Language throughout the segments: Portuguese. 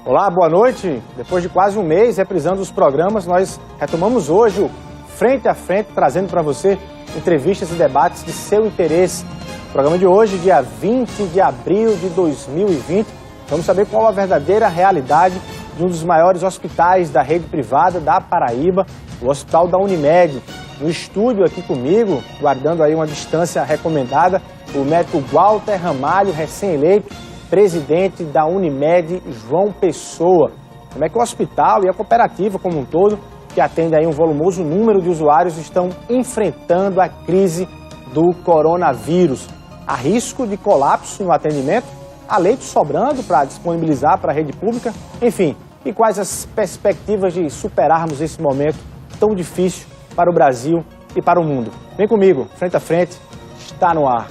Olá, boa noite. Depois de quase um mês reprisando os programas, nós retomamos hoje o Frente a Frente, trazendo para você entrevistas e debates de seu interesse. No programa de hoje, dia 20 de abril de 2020, vamos saber qual a verdadeira realidade de um dos maiores hospitais da rede privada da Paraíba, o Hospital da Unimed. No estúdio aqui comigo, guardando aí uma distância recomendada, o médico Walter Ramalho, recém-eleito, presidente da Unimed, João Pessoa. Como é que o hospital e a cooperativa como um todo, que atende aí um volumoso número de usuários, estão enfrentando a crise do coronavírus? Há risco de colapso no atendimento? Há leitos sobrando para disponibilizar para a rede pública? Enfim, e quais as perspectivas de superarmos esse momento tão difícil para o Brasil e para o mundo? Vem comigo, Frente a Frente, está no ar.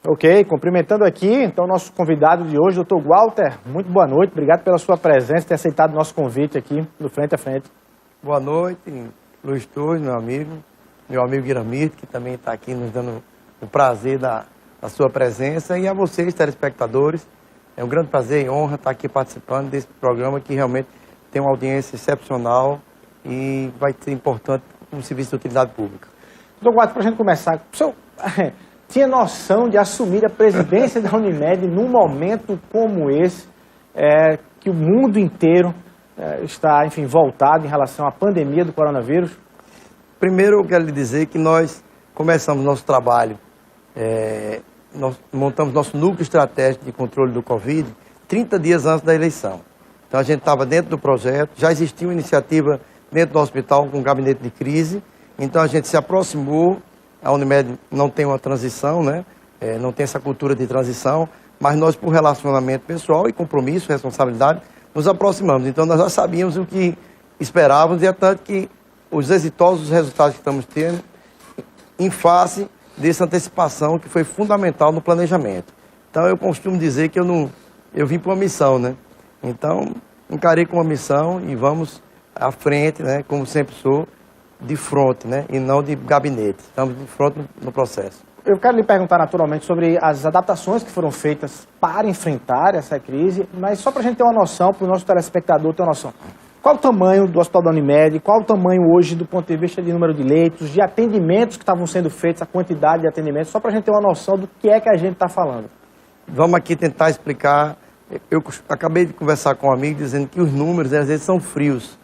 Ok, cumprimentando aqui, então, nosso convidado de hoje, Dr. Walter, muito boa noite, obrigado pela sua presença, ter aceitado o nosso convite aqui no Frente a Frente. Boa noite, Luiz Torres, meu amigo Iramir, que também está aqui nos dando o prazer da sua presença, e a vocês, telespectadores, é um grande prazer e honra estar aqui participando desse programa que realmente tem uma audiência excepcional e vai ser importante no serviço de utilidade pública. Dr. Walter, para a gente começar, o senhor tinha noção de assumir a presidência da Unimed num momento como esse, que o mundo inteiro está, enfim, voltado em relação à pandemia do coronavírus? Primeiro, eu quero lhe dizer que nós começamos nosso trabalho, nós montamos nosso núcleo estratégico de controle do Covid 30 dias antes da eleição. Então, a gente estava dentro do projeto, já existia uma iniciativa dentro do hospital com um gabinete de crise, então a gente se aproximou. A Unimed não tem uma transição, né? Não tem essa cultura de transição, mas nós, por relacionamento pessoal e compromisso, responsabilidade, nos aproximamos. Então, nós já sabíamos o que esperávamos e é tanto que os exitosos resultados que estamos tendo em face dessa antecipação que foi fundamental no planejamento. Então, eu costumo dizer que eu vim para uma missão, né? Então, encarei com uma missão e vamos à frente, né? Como sempre sou, de frente, né? E não de gabinete. Estamos de frente no processo. Eu quero lhe perguntar naturalmente sobre as adaptações que foram feitas para enfrentar essa crise, mas só para a gente ter uma noção, para o nosso telespectador ter uma noção. Qual o tamanho do Hospital da Unimed? Qual o tamanho hoje do ponto de vista de número de leitos, de atendimentos que estavam sendo feitos, a quantidade de atendimentos, só para a gente ter uma noção do que é que a gente está falando? Vamos aqui tentar explicar. Eu acabei de conversar com um amigo dizendo que os números às vezes são frios.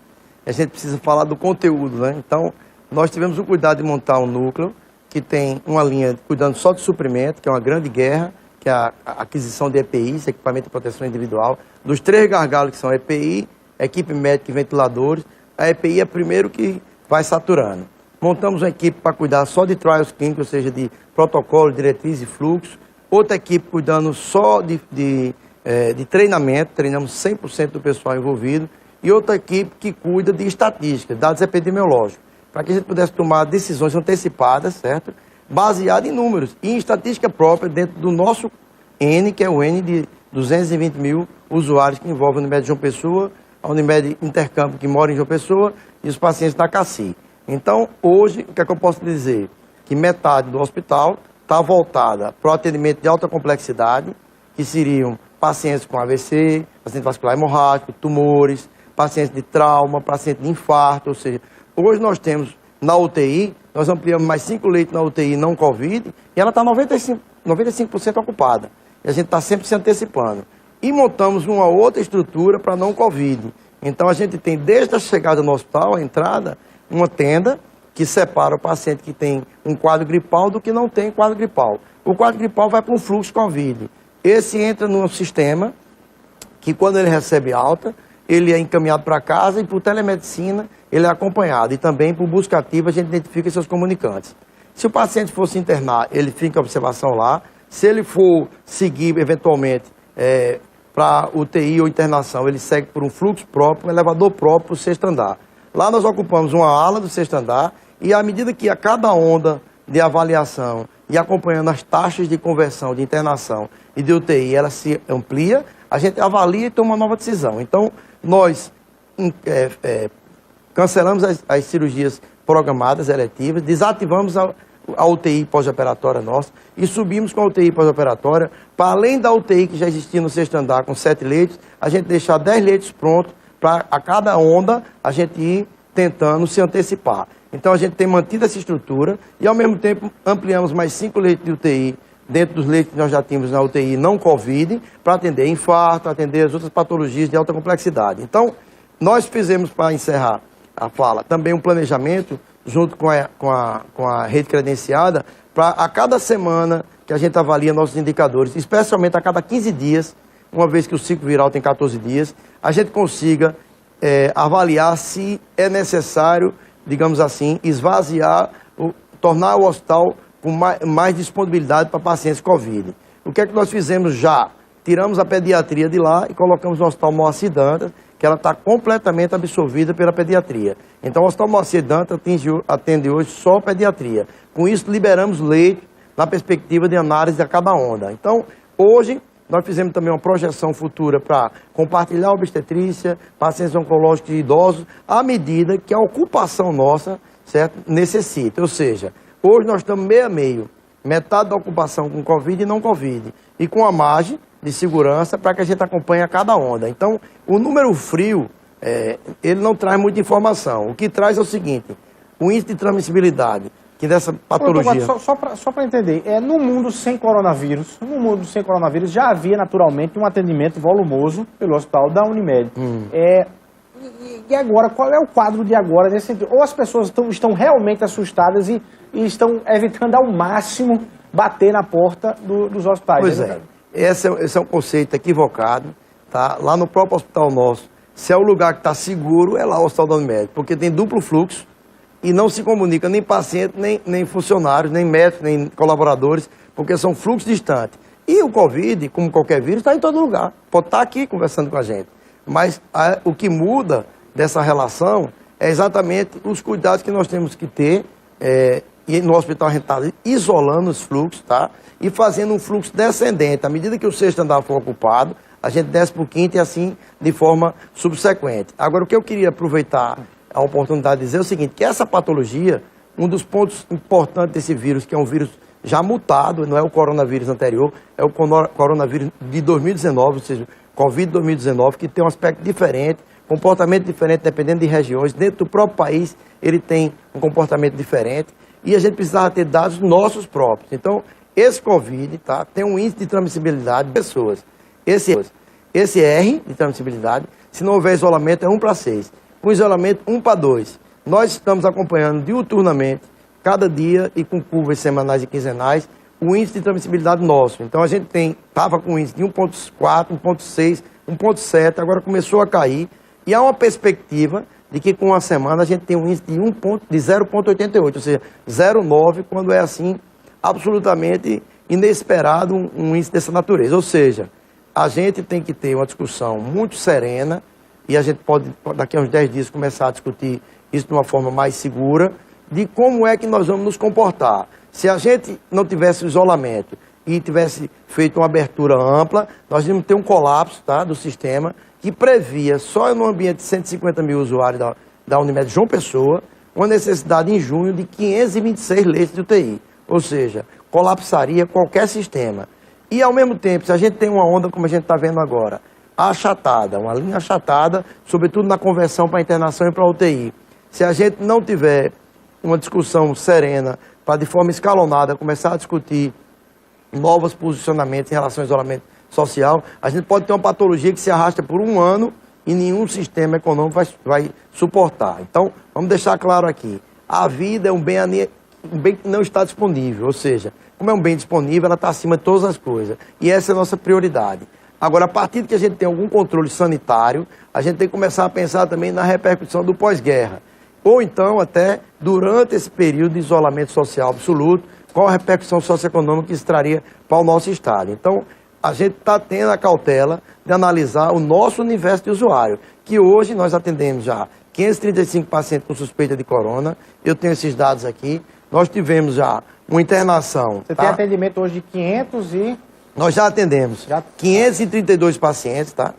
A gente precisa falar do conteúdo, né? Então, nós tivemos o cuidado de montar um núcleo que tem uma linha cuidando só de suprimento, que é uma grande guerra, que é a aquisição de EPIs, equipamento de proteção individual, dos 3 gargalos que são EPI, equipe médica e ventiladores. A EPI é primeiro que vai saturando. Montamos uma equipe para cuidar só de trials clínicos, ou seja, de protocolo, diretriz e fluxo. Outra equipe cuidando só de treinamento, treinamos 100% do pessoal envolvido. E outra equipe que cuida de estatística, dados epidemiológicos, para que a gente pudesse tomar decisões antecipadas, certo? Baseadas em números e em estatística própria dentro do nosso N, que é o N de 220 mil usuários que envolvem a Unimed João Pessoa, a Unimed Intercampo, que mora em João Pessoa, e os pacientes da CACI. Então, hoje, o que é que eu posso dizer? Que metade do hospital está voltada para o atendimento de alta complexidade, que seriam pacientes com AVC, paciente vascular hemorrágico, tumores, pacientes de trauma, pacientes de infarto, ou seja, hoje nós temos na UTI, nós ampliamos mais 5 leitos na UTI não Covid, e ela está 95% ocupada. E a gente está sempre se antecipando. E montamos uma outra estrutura para não Covid. Então a gente tem, desde a chegada no hospital, a entrada, uma tenda que separa o paciente que tem um quadro gripal do que não tem quadro gripal. O quadro gripal vai para um fluxo Covid. Esse entra num sistema que, quando ele recebe alta, ele é encaminhado para casa e por telemedicina ele é acompanhado. E também por busca ativa a gente identifica seus comunicantes. Se o paciente for se internar, ele fica em observação lá. Se ele for seguir eventualmente para UTI ou internação, ele segue por um fluxo próprio, um elevador próprio para o 6º andar. Lá nós ocupamos uma ala do 6º andar e à medida que a cada onda de avaliação e acompanhando as taxas de conversão de internação e de UTI, ela se amplia, a gente avalia e toma uma nova decisão. Então, nós cancelamos as cirurgias programadas, eletivas, desativamos a UTI pós-operatória nossa e subimos com a UTI pós-operatória, para além da UTI que já existia no 6º andar com 7 leitos, a gente deixar 10 leitos prontos para a cada onda a gente ir tentando se antecipar. Então a gente tem mantido essa estrutura e ao mesmo tempo ampliamos mais 5 leitos de UTI dentro dos leitos que nós já tínhamos na UTI não Covid, para atender infarto, atender as outras patologias de alta complexidade. Então, nós fizemos, para encerrar a fala, também um planejamento junto com a rede credenciada, para a cada semana que a gente avalia nossos indicadores, especialmente a cada 15 dias, uma vez que o ciclo viral tem 14 dias, a gente consiga avaliar se é necessário, digamos assim, esvaziar, tornar o hospital com mais disponibilidade para pacientes Covid. O que é que nós fizemos já? Tiramos a pediatria de lá e colocamos no Hospital Moacir Dantas, que ela está completamente absorvida pela pediatria. Então, o Hospital Moacir Dantas atende hoje só pediatria. Com isso, liberamos leito na perspectiva de análise a cada onda. Então, hoje, nós fizemos também uma projeção futura para compartilhar a obstetrícia, pacientes oncológicos e idosos, à medida que a ocupação nossa, certo, necessita. Ou seja, hoje nós estamos meio a meio, metade da ocupação com Covid e não Covid, e com a margem de segurança para que a gente acompanhe a cada onda. Então, o número frio, ele não traz muita informação. O que traz é o seguinte, o índice de transmissibilidade, que dessa patologia... Só para entender, no mundo sem coronavírus, já havia naturalmente um atendimento volumoso pelo hospital da Unimed. E agora, qual é o quadro de agora nesse sentido? Ou as pessoas estão realmente assustadas e estão evitando ao máximo bater na porta dos hospitais? Pois é. Esse é um conceito equivocado, tá? Lá no próprio hospital nosso, se é o lugar que está seguro, é lá o hospital da Unimed, porque tem duplo fluxo e não se comunica nem paciente, nem funcionários, nem médicos, nem colaboradores, porque são fluxos distantes. E o Covid, como qualquer vírus, está em todo lugar. Pode estar aqui conversando com a gente. Mas o que muda dessa relação é exatamente os cuidados que nós temos que ter, e no hospital a gente está isolando os fluxos, tá? E fazendo um fluxo descendente. À medida que o 6º andar for ocupado, a gente desce para o 5º e assim de forma subsequente. Agora, o que eu queria aproveitar a oportunidade de dizer é o seguinte, que essa patologia, um dos pontos importantes desse vírus, que é um vírus já mutado, não é o coronavírus anterior, é o coronavírus de 2019, ou seja, Covid-2019, que tem um aspecto diferente, comportamento diferente dependendo de regiões. Dentro do próprio país, ele tem um comportamento diferente e a gente precisava ter dados nossos próprios. Então, esse Covid, tá, tem um índice de transmissibilidade de pessoas. Esse R de transmissibilidade, se não houver isolamento, é 1 para 6. Com isolamento, 1 para 2. Nós estamos acompanhando diuturnamente, cada dia e com curvas semanais e quinzenais, o índice de transmissibilidade nosso. Então, a gente estava com um índice de 1,4, 1,6, 1,7, agora começou a cair. E há uma perspectiva de que com uma semana a gente tem um índice de 0,88, ou seja, 0,9, quando é assim, absolutamente inesperado um índice dessa natureza. Ou seja, a gente tem que ter uma discussão muito serena e a gente pode, daqui a uns 10 dias, começar a discutir isso de uma forma mais segura, de como é que nós vamos nos comportar. Se a gente não tivesse isolamento e tivesse feito uma abertura ampla, nós íamos ter um colapso, tá, do sistema que previa, só no ambiente de 150 mil usuários da Unimed João Pessoa, uma necessidade em junho de 526 leitos de UTI. Ou seja, colapsaria qualquer sistema. E, ao mesmo tempo, se a gente tem uma onda como a gente está vendo agora, achatada, uma linha achatada, sobretudo na conversão para internação e para UTI, se a gente não tiver uma discussão serena, para de forma escalonada começar a discutir novos posicionamentos em relação ao isolamento social, a gente pode ter uma patologia que se arrasta por um ano e nenhum sistema econômico vai suportar. Então, vamos deixar claro aqui, a vida é um bem que não está disponível, ou seja, como é um bem disponível, ela está acima de todas as coisas. E essa é a nossa prioridade. Agora, a partir de que a gente tem algum controle sanitário, a gente tem que começar a pensar também na repercussão do pós-guerra. Ou então, até durante esse período de isolamento social absoluto, qual a repercussão socioeconômica que isso traria para o nosso estado. Então, a gente está tendo a cautela de analisar o nosso universo de usuário, que hoje nós atendemos já 535 pacientes com suspeita de corona, eu tenho esses dados aqui, nós tivemos já uma internação. Você tem atendimento hoje de 500 e... Nós já atendemos 532 pacientes, tá?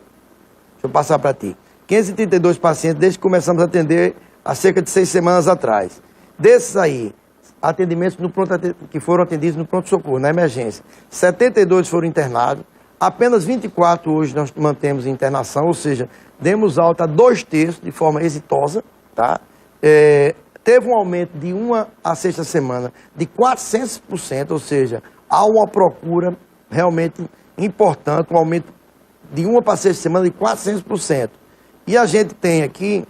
Deixa eu passar para ti. 532 pacientes desde que começamos a atender há cerca de 6 semanas atrás. Desses aí, atendimentos que foram atendidos no pronto-socorro, na emergência, 72 foram internados, apenas 24 hoje nós mantemos em internação, ou seja, demos alta a 2/3 de forma exitosa, tá? Teve um aumento de uma a sexta semana de 400%, ou seja, há uma procura realmente importante, um aumento de uma para sexta semana de 400%. E a gente tem aqui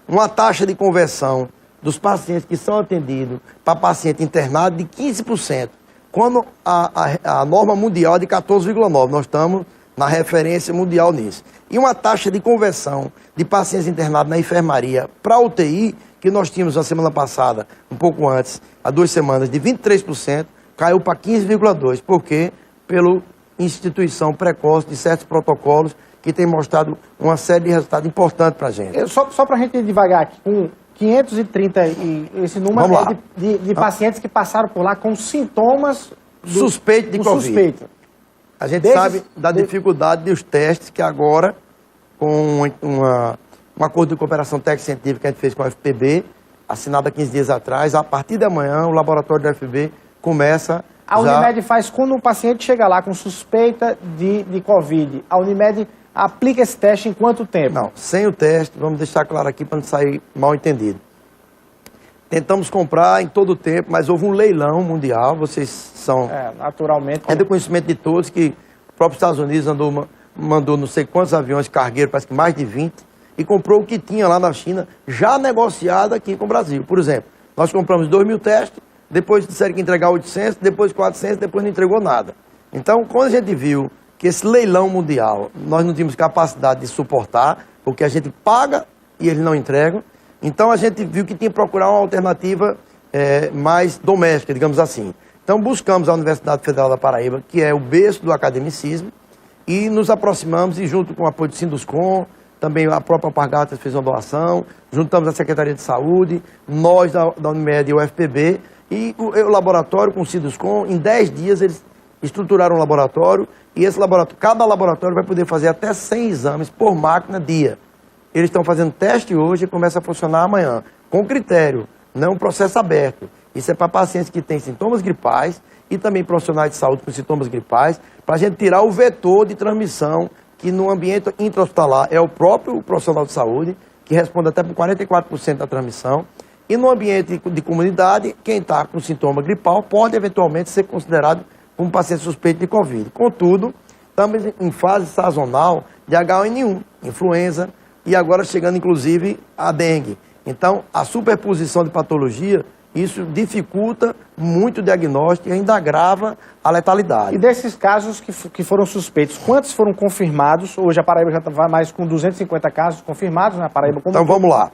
uma taxa de conversão dos pacientes que são atendidos para paciente internado de 15%, quando a norma mundial é de 14,9%. Nós estamos na referência mundial nisso. E uma taxa de conversão de pacientes internados na enfermaria para UTI, que nós tínhamos na semana passada, um pouco antes, há 2 semanas, de 23%, caiu para 15,2%. Por quê? Pela instituição precoce de certos protocolos que tem mostrado uma série de resultados importantes para a gente. Só para a gente ir devagar aqui, com 530, e esse número é de pacientes que passaram por lá com sintomas suspeito de Covid. Suspeito. A gente sabe da dificuldade dos testes que agora, com um acordo de cooperação técnico-científica que a gente fez com a UFPB, assinado há 15 dias atrás, a partir de amanhã o laboratório da UFPB começa... A Unimed faz, quando o paciente chega lá com suspeita de Covid, a Unimed aplica esse teste em quanto tempo? Não, sem o teste, vamos deixar claro aqui para não sair mal entendido. Tentamos comprar em todo o tempo, mas houve um leilão mundial, vocês são... naturalmente... É do conhecimento de todos que o próprio Estados Unidos mandou não sei quantos aviões cargueiros, parece que mais de 20, e comprou o que tinha lá na China, já negociado aqui com o Brasil. Por exemplo, nós compramos 2.000 testes, depois disseram que ia entregar 800, depois 400, depois não entregou nada. Então, quando a gente viu que esse leilão mundial, nós não tínhamos capacidade de suportar, porque a gente paga e eles não entregam, então a gente viu que tinha que procurar uma alternativa mais doméstica, digamos assim. Então buscamos a Universidade Federal da Paraíba, que é o berço do academicismo, e nos aproximamos, e junto com o apoio do Sinduscom, também a própria Alpargatas fez uma doação, juntamos a Secretaria de Saúde, nós da Unimed e o UFPB, e o laboratório com o Sinduscom, em 10 dias eles estruturaram um laboratório, e esse laboratório, cada laboratório vai poder fazer até 100 exames por máquina dia. Eles estão fazendo teste hoje e começa a funcionar amanhã, com critério, não é um processo aberto. Isso é para pacientes que têm sintomas gripais e também profissionais de saúde com sintomas gripais, para a gente tirar o vetor de transmissão, que no ambiente intra-hospitalar é o próprio profissional de saúde, que responde até por 44% da transmissão, e no ambiente de comunidade, quem está com sintoma gripal pode eventualmente ser considerado como paciente suspeito de Covid. Contudo, estamos em fase sazonal de H1N1, influenza, e agora chegando inclusive a dengue. Então, a superposição de patologia, isso dificulta muito o diagnóstico e ainda agrava a letalidade. E desses casos que foram suspeitos, quantos foram confirmados? Hoje a Paraíba já vai mais com 250 casos confirmados, né? A Paraíba como... Então vamos lá.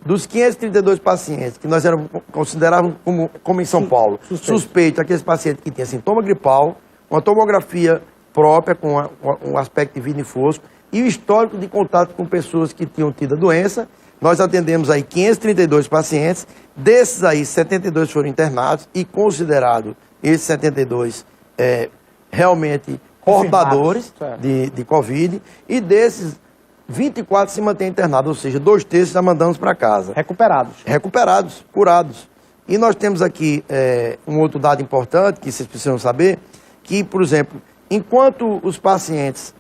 Dos 532 pacientes que nós considerávamos como em São Paulo, suspeito aqueles pacientes que tinham sintoma gripal, uma tomografia própria com um aspecto de vida em fosco e o histórico de contato com pessoas que tinham tido a doença, nós atendemos aí 532 pacientes, desses aí 72 foram internados e considerados esses 72 realmente portadores de Covid, e desses 24 se mantêm internados, ou seja, 2/3 já mandamos para casa. Recuperados, curados. E nós temos aqui um outro dado importante que vocês precisam saber, que, por exemplo, enquanto os pacientes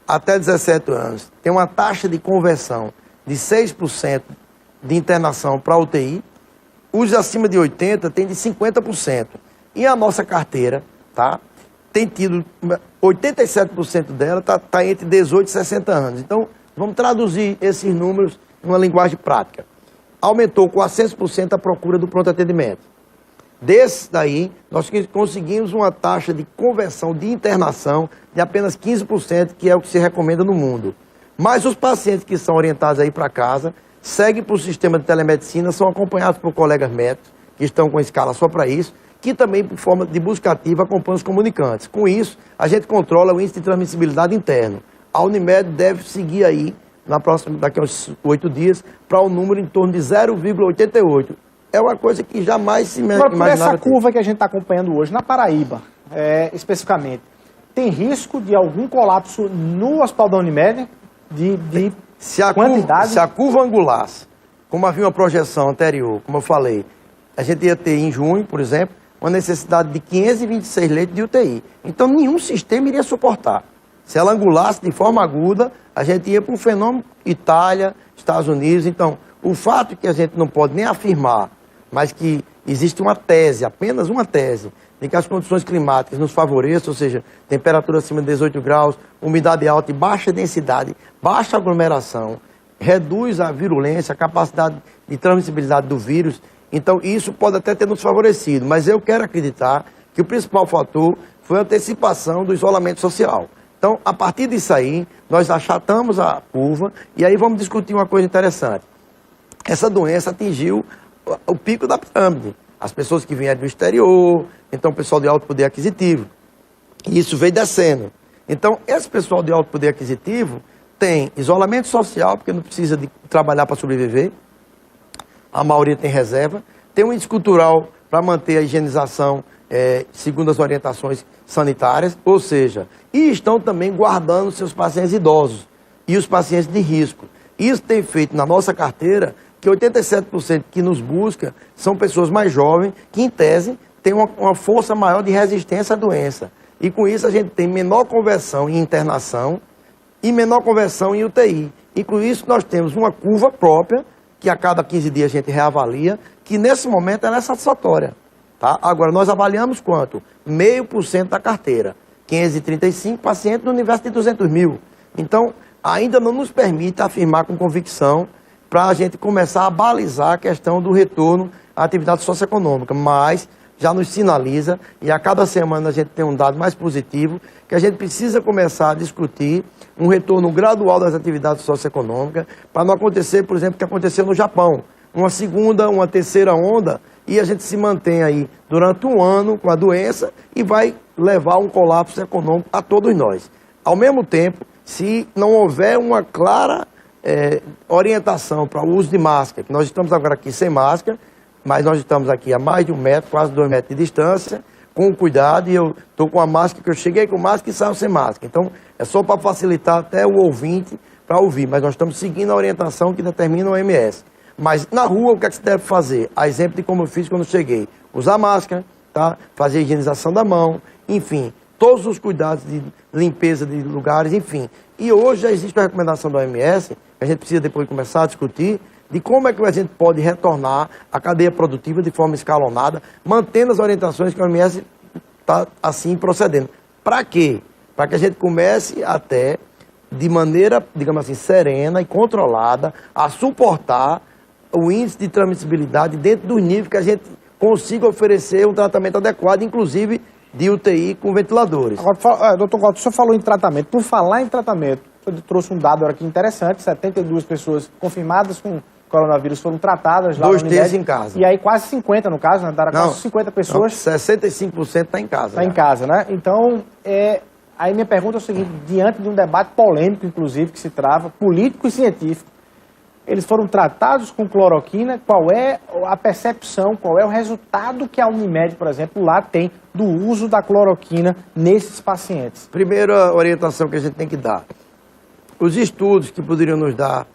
até 17 anos têm uma taxa de conversão de 6% de internação para UTI, os acima de 80 têm de 50%. E a nossa carteira, tá, tem tido 87% dela tá entre 18 e 60 anos. Então, vamos traduzir esses números numa linguagem prática. Aumentou 400% a procura do pronto atendimento. Desses daí, nós conseguimos uma taxa de conversão de internação de apenas 15%, que é o que se recomenda no mundo. Mas os pacientes que são orientados aí para casa, seguem para o sistema de telemedicina, são acompanhados por colegas médicos, que estão com escala só para isso, que também, por forma de busca ativa, acompanham os comunicantes. Com isso, a gente controla o índice de transmissibilidade interno. A Unimed deve seguir aí, daqui a uns 8 dias, para um número em torno de 0,88. É uma coisa que jamais se imaginava. Por essa curva que a gente está acompanhando hoje, na Paraíba, especificamente, tem risco de algum colapso no hospital da Unimed? Se a quantidade... se a curva angulasse, como havia uma projeção anterior, como eu falei, a gente ia ter em junho, por exemplo, uma necessidade de 526 leitos de UTI. Então, nenhum sistema iria suportar. Se ela angulasse de forma aguda, a gente ia para um fenômeno Itália, Estados Unidos. Então, o fato que a gente não pode nem afirmar, mas que existe uma tese, apenas uma tese, de que as condições climáticas nos favoreçam, ou seja, temperatura acima de 18 graus, umidade alta e baixa densidade, baixa aglomeração, reduz a virulência, a capacidade de transmissibilidade do vírus. Então, isso pode até ter nos favorecido, mas eu quero acreditar que o principal fator foi a antecipação do isolamento social. Então, a partir disso aí, nós achatamos a curva e aí vamos discutir uma coisa interessante. Essa doença atingiu o pico da pirâmide. As pessoas que vieram do exterior, então o pessoal de alto poder aquisitivo. E isso veio descendo. Então, esse pessoal de alto poder aquisitivo tem isolamento social, porque não precisa de trabalhar para sobreviver. A maioria tem reserva. Tem um índice cultural para manter a higienização segundo as orientações sanitárias, ou seja, e estão também guardando seus pacientes idosos e os pacientes de risco. Isso tem feito na nossa carteira que 87% que nos busca são pessoas mais jovens que, em tese, têm uma força maior de resistência à doença. E com isso a gente tem menor conversão em internação e menor conversão em UTI. E com isso nós temos uma curva própria, que a cada 15 dias a gente reavalia, que nesse momento ela é satisfatória. Tá? Agora, nós avaliamos quanto? 0,5% da carteira. 535 pacientes no universo de 200 mil. Então, ainda não nos permite afirmar com convicção para a gente começar a balizar a questão do retorno à atividade socioeconômica, mas já nos sinaliza, e a cada semana a gente tem um dado mais positivo, que a gente precisa começar a discutir um retorno gradual das atividades socioeconômicas, para não acontecer, por exemplo, o que aconteceu no Japão, uma segunda, uma terceira onda, e a gente se mantém aí durante um ano com a doença e vai levar a um colapso econômico a todos nós. Ao mesmo tempo, se não houver uma clara orientação para o uso de máscara, que nós estamos agora aqui sem máscara, mas nós estamos aqui a mais de 1 metro, quase 2 metros de distância, com cuidado, e eu estou com a máscara, que eu cheguei com máscara e saio sem máscara. Então, é só para facilitar até o ouvinte para ouvir, mas nós estamos seguindo a orientação que determina o OMS. Mas na rua, o que é que se deve fazer? A exemplo de como eu fiz quando cheguei. Usar máscara, tá? Fazer a higienização da mão, enfim, todos os cuidados de limpeza de lugares, enfim. E hoje já existe uma recomendação da OMS, que a gente precisa depois começar a discutir, de como é que a gente pode retornar à cadeia produtiva de forma escalonada, mantendo as orientações que a OMS está assim procedendo. Para quê? Para que a gente comece até, de maneira, digamos assim, serena e controlada, a suportar o índice de transmissibilidade dentro do nível que a gente consiga oferecer um tratamento adequado, inclusive de UTI com ventiladores. Agora, doutor Walter, o senhor falou em tratamento. Por falar em tratamento, o senhor trouxe um dado aqui interessante, 72 pessoas confirmadas com coronavírus foram tratadas lá 2 na Unimed. dias em casa. E aí quase 50 no caso, né? Quase 50 pessoas. Não, 65% está em casa. Está em casa, né? Então, aí minha pergunta é o seguinte, diante de um debate polêmico, inclusive, que se trava, político e científico, eles foram tratados com cloroquina, qual é a percepção, qual é o resultado que a Unimed, por exemplo, lá tem do uso da cloroquina nesses pacientes? Primeira orientação que a gente tem que dar. Os estudos que poderiam nos dar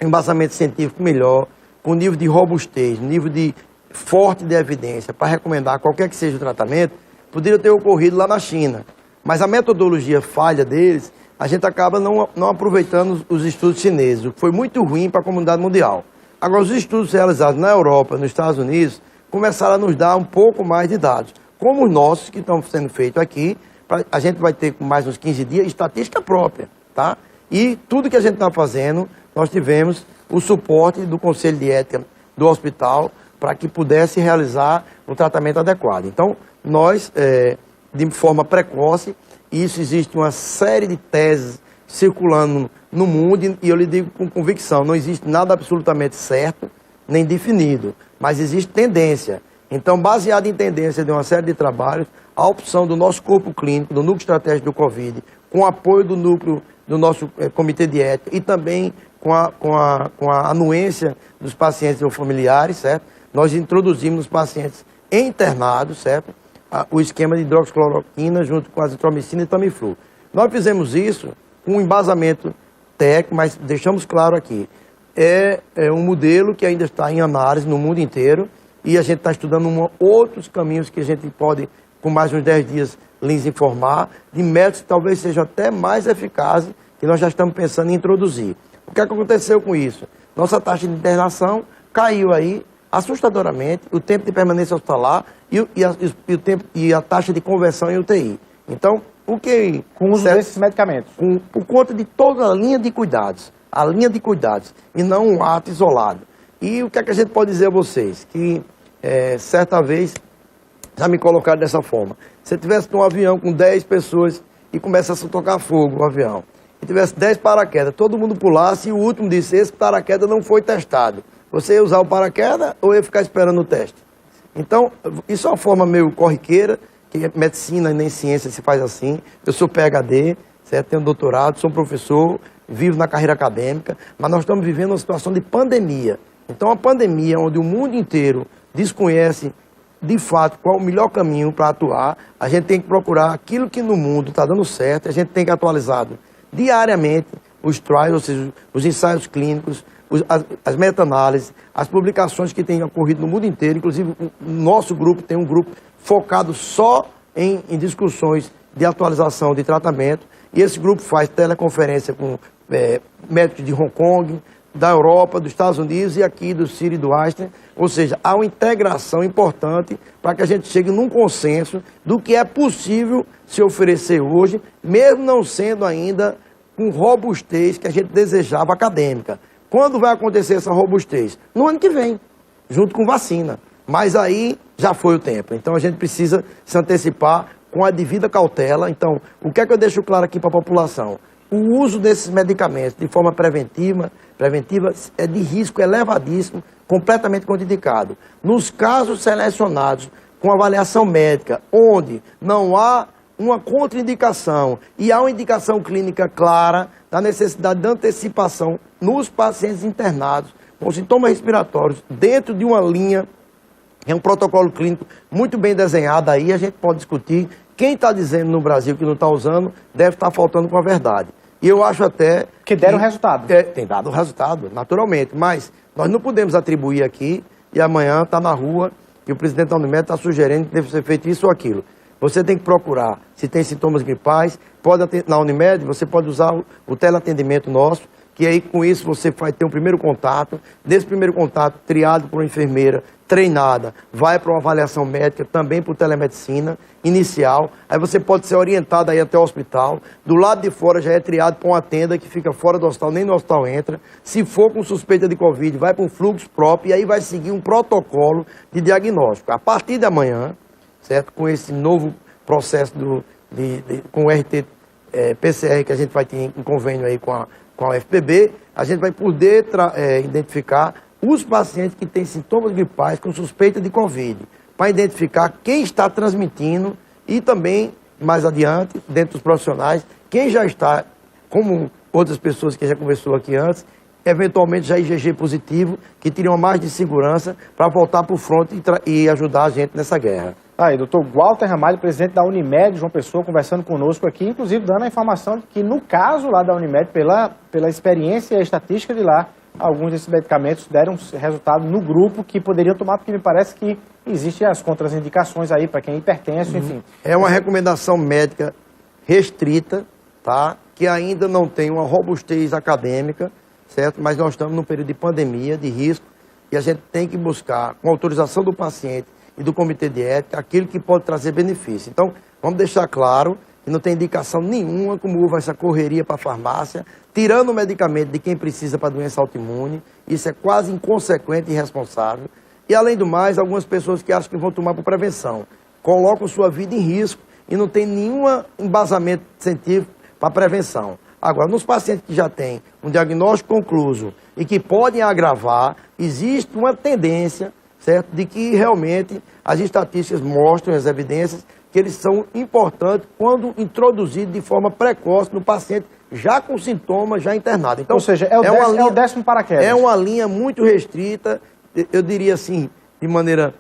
embasamento científico melhor, com nível de robustez, nível de forte de evidência, para recomendar qualquer que seja o tratamento, poderiam ter ocorrido lá na China. Mas a metodologia falha deles, a gente acaba não aproveitando os estudos chineses, o que foi muito ruim para a comunidade mundial. Agora, os estudos realizados na Europa, nos Estados Unidos, começaram a nos dar um pouco mais de dados, como os nossos que estão sendo feitos aqui, a gente vai ter com mais uns 15 dias estatística própria, tá? E tudo que a gente está fazendo, nós tivemos o suporte do Conselho de Ética do hospital para que pudesse realizar um tratamento adequado. Então, nós, de forma precoce, isso existe uma série de teses circulando no mundo e eu lhe digo com convicção, não existe nada absolutamente certo nem definido, mas existe tendência. Então, baseado em tendência de uma série de trabalhos, a opção do nosso corpo clínico, do núcleo estratégico do Covid, com apoio do núcleo do nosso comitê de ética e também com a anuência dos pacientes ou familiares, certo? Nós introduzimos nos pacientes internados, certo? O esquema de hidroxicloroquina junto com azitromicina e Tamiflu. Nós fizemos isso com um embasamento técnico, mas deixamos claro aqui, é um modelo que ainda está em análise no mundo inteiro e a gente está estudando outros caminhos que a gente pode, com mais uns 10 dias, lhes informar, de métodos que talvez sejam até mais eficazes que nós já estamos pensando em introduzir. O que aconteceu com isso? Nossa taxa de internação caiu aí assustadoramente, o tempo de permanência hospitalar e a taxa de conversão em UTI. Então, o que... Com o uso desses medicamentos? Por conta de toda a linha de cuidados, e não um ato isolado. E o que é que a gente pode dizer a vocês? Que certa vez, já me colocaram dessa forma, se tivesse um avião com 10 pessoas e começasse a tocar fogo o avião, e tivesse 10 paraquedas, todo mundo pulasse e o último disse, esse paraquedas não foi testado. Você ia usar o paraquedas ou ia ficar esperando o teste? Então, isso é uma forma meio corriqueira, que medicina e nem ciência se faz assim. Eu sou PhD, certo? Tenho doutorado, sou professor, vivo na carreira acadêmica, mas nós estamos vivendo uma situação de pandemia. Então, a pandemia, onde o mundo inteiro desconhece, de fato, qual é o melhor caminho para atuar, a gente tem que procurar aquilo que no mundo está dando certo, a gente tem que atualizar diariamente os trials, ou seja, os ensaios clínicos, as meta-análises, as publicações que têm ocorrido no mundo inteiro, inclusive o nosso grupo tem um grupo focado só em discussões de atualização de tratamento, e esse grupo faz teleconferência com médicos de Hong Kong, da Europa, dos Estados Unidos e aqui do Sírio e do Einstein, ou seja, há uma integração importante para que a gente chegue num consenso do que é possível se oferecer hoje, mesmo não sendo ainda com robustez que a gente desejava acadêmica. Quando vai acontecer essa robustez? No ano que vem, junto com vacina. Mas aí já foi o tempo. Então a gente precisa se antecipar com a devida cautela. Então, o que é que eu deixo claro aqui para a população? O uso desses medicamentos de forma preventiva é de risco elevadíssimo, completamente contraindicado. Nos casos selecionados com avaliação médica, onde não há uma contraindicação e há uma indicação clínica clara da necessidade de antecipação nos pacientes internados com sintomas respiratórios dentro de uma linha, é um protocolo clínico muito bem desenhado, aí a gente pode discutir. Quem está dizendo no Brasil que não está usando deve estar faltando com a verdade. E eu acho até... Que deram resultado. Tem dado resultado, naturalmente, mas nós não podemos atribuir aqui e amanhã está na rua e o presidente da Unimed está sugerindo que deve ser feito isso ou aquilo. Você tem que procurar, se tem sintomas gripais, na Unimed você pode usar o teleatendimento nosso, que aí com isso você vai ter um primeiro contato. Nesse primeiro contato, triado por uma enfermeira treinada, vai para uma avaliação médica, também por telemedicina inicial. Aí você pode ser orientado aí até o hospital. Do lado de fora já é triado para uma tenda que fica fora do hospital, nem no hospital entra. Se for com suspeita de Covid, vai para um fluxo próprio e aí vai seguir um protocolo de diagnóstico. A partir de amanhã, certo? Com esse novo processo com o RT-PCR que a gente vai ter em convênio aí com a UFPB, a gente vai poder identificar os pacientes que têm sintomas gripais com suspeita de Covid, para identificar quem está transmitindo e também, mais adiante, dentro dos profissionais, quem já está, como outras pessoas que já conversou aqui antes, eventualmente já IgG positivo, que teriam mais de segurança para voltar para o fronte e ajudar a gente nessa guerra. Aí, doutor Walter Ramalho, presidente da Unimed, João Pessoa, conversando conosco aqui, inclusive dando a informação de que, no caso lá da Unimed, pela experiência e a estatística de lá, alguns desses medicamentos deram resultado no grupo que poderiam tomar, porque me parece que existem as contraindicações aí para quem é hipertenso, enfim. É uma recomendação médica restrita, tá? Que ainda não tem uma robustez acadêmica, certo? Mas nós estamos num período de pandemia, de risco, e a gente tem que buscar, com autorização do paciente e do comitê de ética, aquilo que pode trazer benefício. Então, vamos deixar claro que não tem indicação nenhuma como houve essa correria para a farmácia, tirando o medicamento de quem precisa para doença autoimune. Isso é quase inconsequente e irresponsável. E, além do mais, algumas pessoas que acham que vão tomar por prevenção, colocam sua vida em risco e não tem nenhum embasamento científico para prevenção. Agora, nos pacientes que já têm um diagnóstico concluso e que podem agravar, existe uma tendência, certo, de que realmente as estatísticas mostram, as evidências, que eles são importantes quando introduzidos de forma precoce no paciente já com sintomas, já internado. Então, ou seja, é o décimo paraquedas. É uma linha muito restrita, eu diria assim, de maneira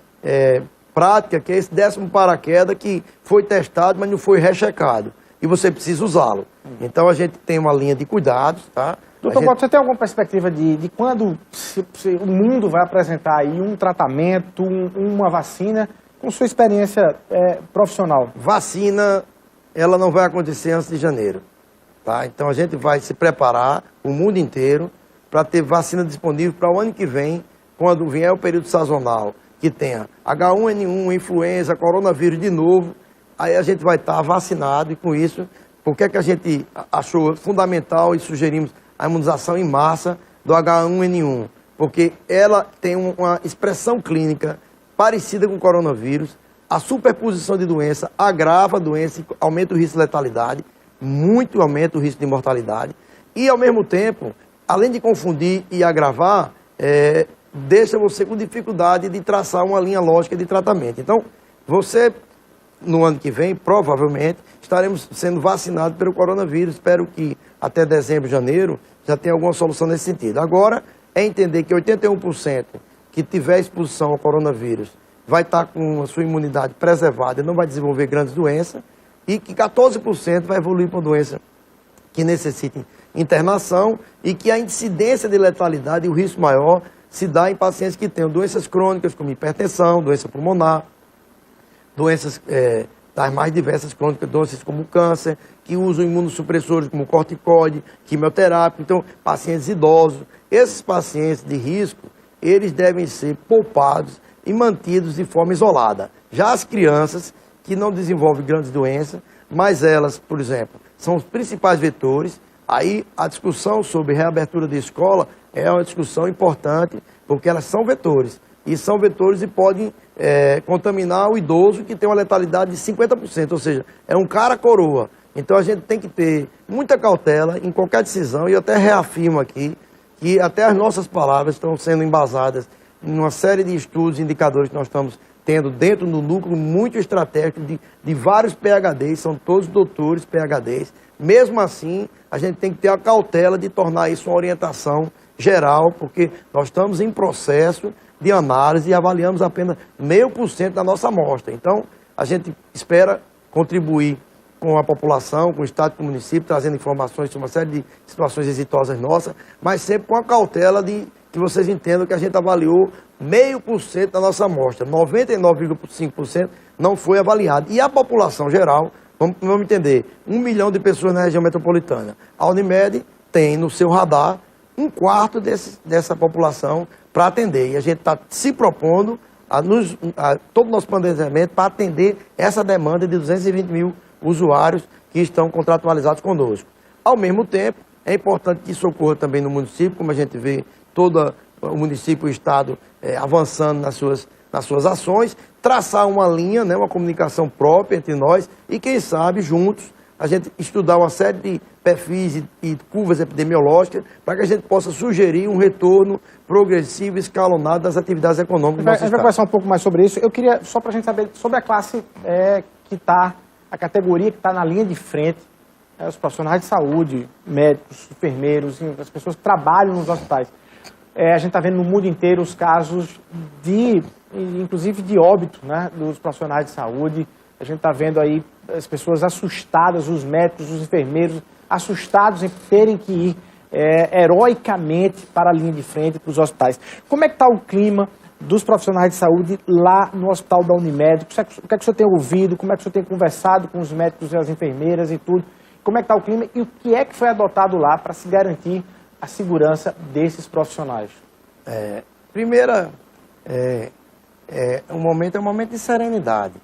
prática, que é esse décimo paraquedas que foi testado, mas não foi rechecado. E você precisa usá-lo. Então a gente tem uma linha de cuidados, tá? Doutor Walter, você tem alguma perspectiva de quando o mundo vai apresentar aí um tratamento, uma vacina, com sua experiência profissional? Vacina, ela não vai acontecer antes de janeiro. Tá? Então a gente vai se preparar, o mundo inteiro, para ter vacina disponível para o ano que vem, quando vier o período sazonal, que tenha H1N1, influenza, coronavírus de novo, aí a gente vai estar vacinado e com isso, por que a gente achou fundamental e sugerimos a imunização em massa do H1N1? Porque ela tem uma expressão clínica parecida com o coronavírus, a superposição de doença agrava a doença e aumenta o risco de letalidade, muito aumenta o risco de mortalidade, e ao mesmo tempo, além de confundir e agravar, deixa você com dificuldade de traçar uma linha lógica de tratamento. Então, você, no ano que vem, provavelmente, estaremos sendo vacinados pelo coronavírus. Espero que até dezembro, janeiro, já tenha alguma solução nesse sentido. Agora, é entender que 81% que tiver exposição ao coronavírus vai estar com a sua imunidade preservada e não vai desenvolver grandes doenças, e que 14% vai evoluir para uma doença que necessite internação e que a incidência de letalidade e o risco maior se dá em pacientes que tenham doenças crônicas como hipertensão, doença pulmonar, doenças das mais diversas crônicas, doenças como câncer, que usam imunossupressores como corticoide, quimioterápico, então pacientes idosos. Esses pacientes de risco, eles devem ser poupados e mantidos de forma isolada. Já as crianças que não desenvolvem grandes doenças, mas elas, por exemplo, são os principais vetores. Aí a discussão sobre reabertura de escola é uma discussão importante, porque elas são vetores. E são vetores e podem contaminar o idoso que tem uma letalidade de 50%, ou seja, é um cara coroa. Então a gente tem que ter muita cautela em qualquer decisão, e eu até reafirmo aqui que até as nossas palavras estão sendo embasadas em uma série de estudos e indicadores que nós estamos tendo dentro do núcleo muito estratégico de vários PhDs, são todos doutores PhDs. Mesmo assim, a gente tem que ter a cautela de tornar isso uma orientação geral, porque nós estamos em processo de análise e avaliamos apenas 0,5% da nossa amostra. Então, a gente espera contribuir com a população, com o Estado e com o município, trazendo informações sobre uma série de situações exitosas nossas, mas sempre com a cautela de que vocês entendam que a gente avaliou 0,5% da nossa amostra, 99,5% não foi avaliado. E a população geral, vamos entender, 1 milhão de pessoas na região metropolitana. A Unimed tem no seu radar 1/4 dessa população para atender. E a gente está se propondo a todo o nosso planejamento para atender essa demanda de 220 mil usuários que estão contratualizados conosco. Ao mesmo tempo, é importante que isso ocorra também no município, como a gente vê todo o município e o Estado avançando nas suas ações, traçar uma linha, uma comunicação própria entre nós e, quem sabe, juntos, a gente estudar uma série de perfis e curvas epidemiológicas para que a gente possa sugerir um retorno progressivo e escalonado das atividades econômicas do nosso Estado. A gente vai conversar um pouco mais sobre isso. Eu queria, só para a gente saber, sobre a classe que está, a categoria que está na linha de frente, os profissionais de saúde, médicos, enfermeiros, as pessoas que trabalham nos hospitais. A gente está vendo no mundo inteiro os casos inclusive de óbito, dos profissionais de saúde. A gente está vendo aí as pessoas assustadas, os médicos, os enfermeiros, assustados em terem que ir heroicamente para a linha de frente, para os hospitais. Como é que está o clima dos profissionais de saúde lá no hospital da Unimed? O que é que o senhor tem ouvido? Como é que o senhor tem conversado com os médicos e as enfermeiras e tudo? Como é que está o clima e o que é que foi adotado lá para se garantir a segurança desses profissionais? Primeiro, um momento de serenidade.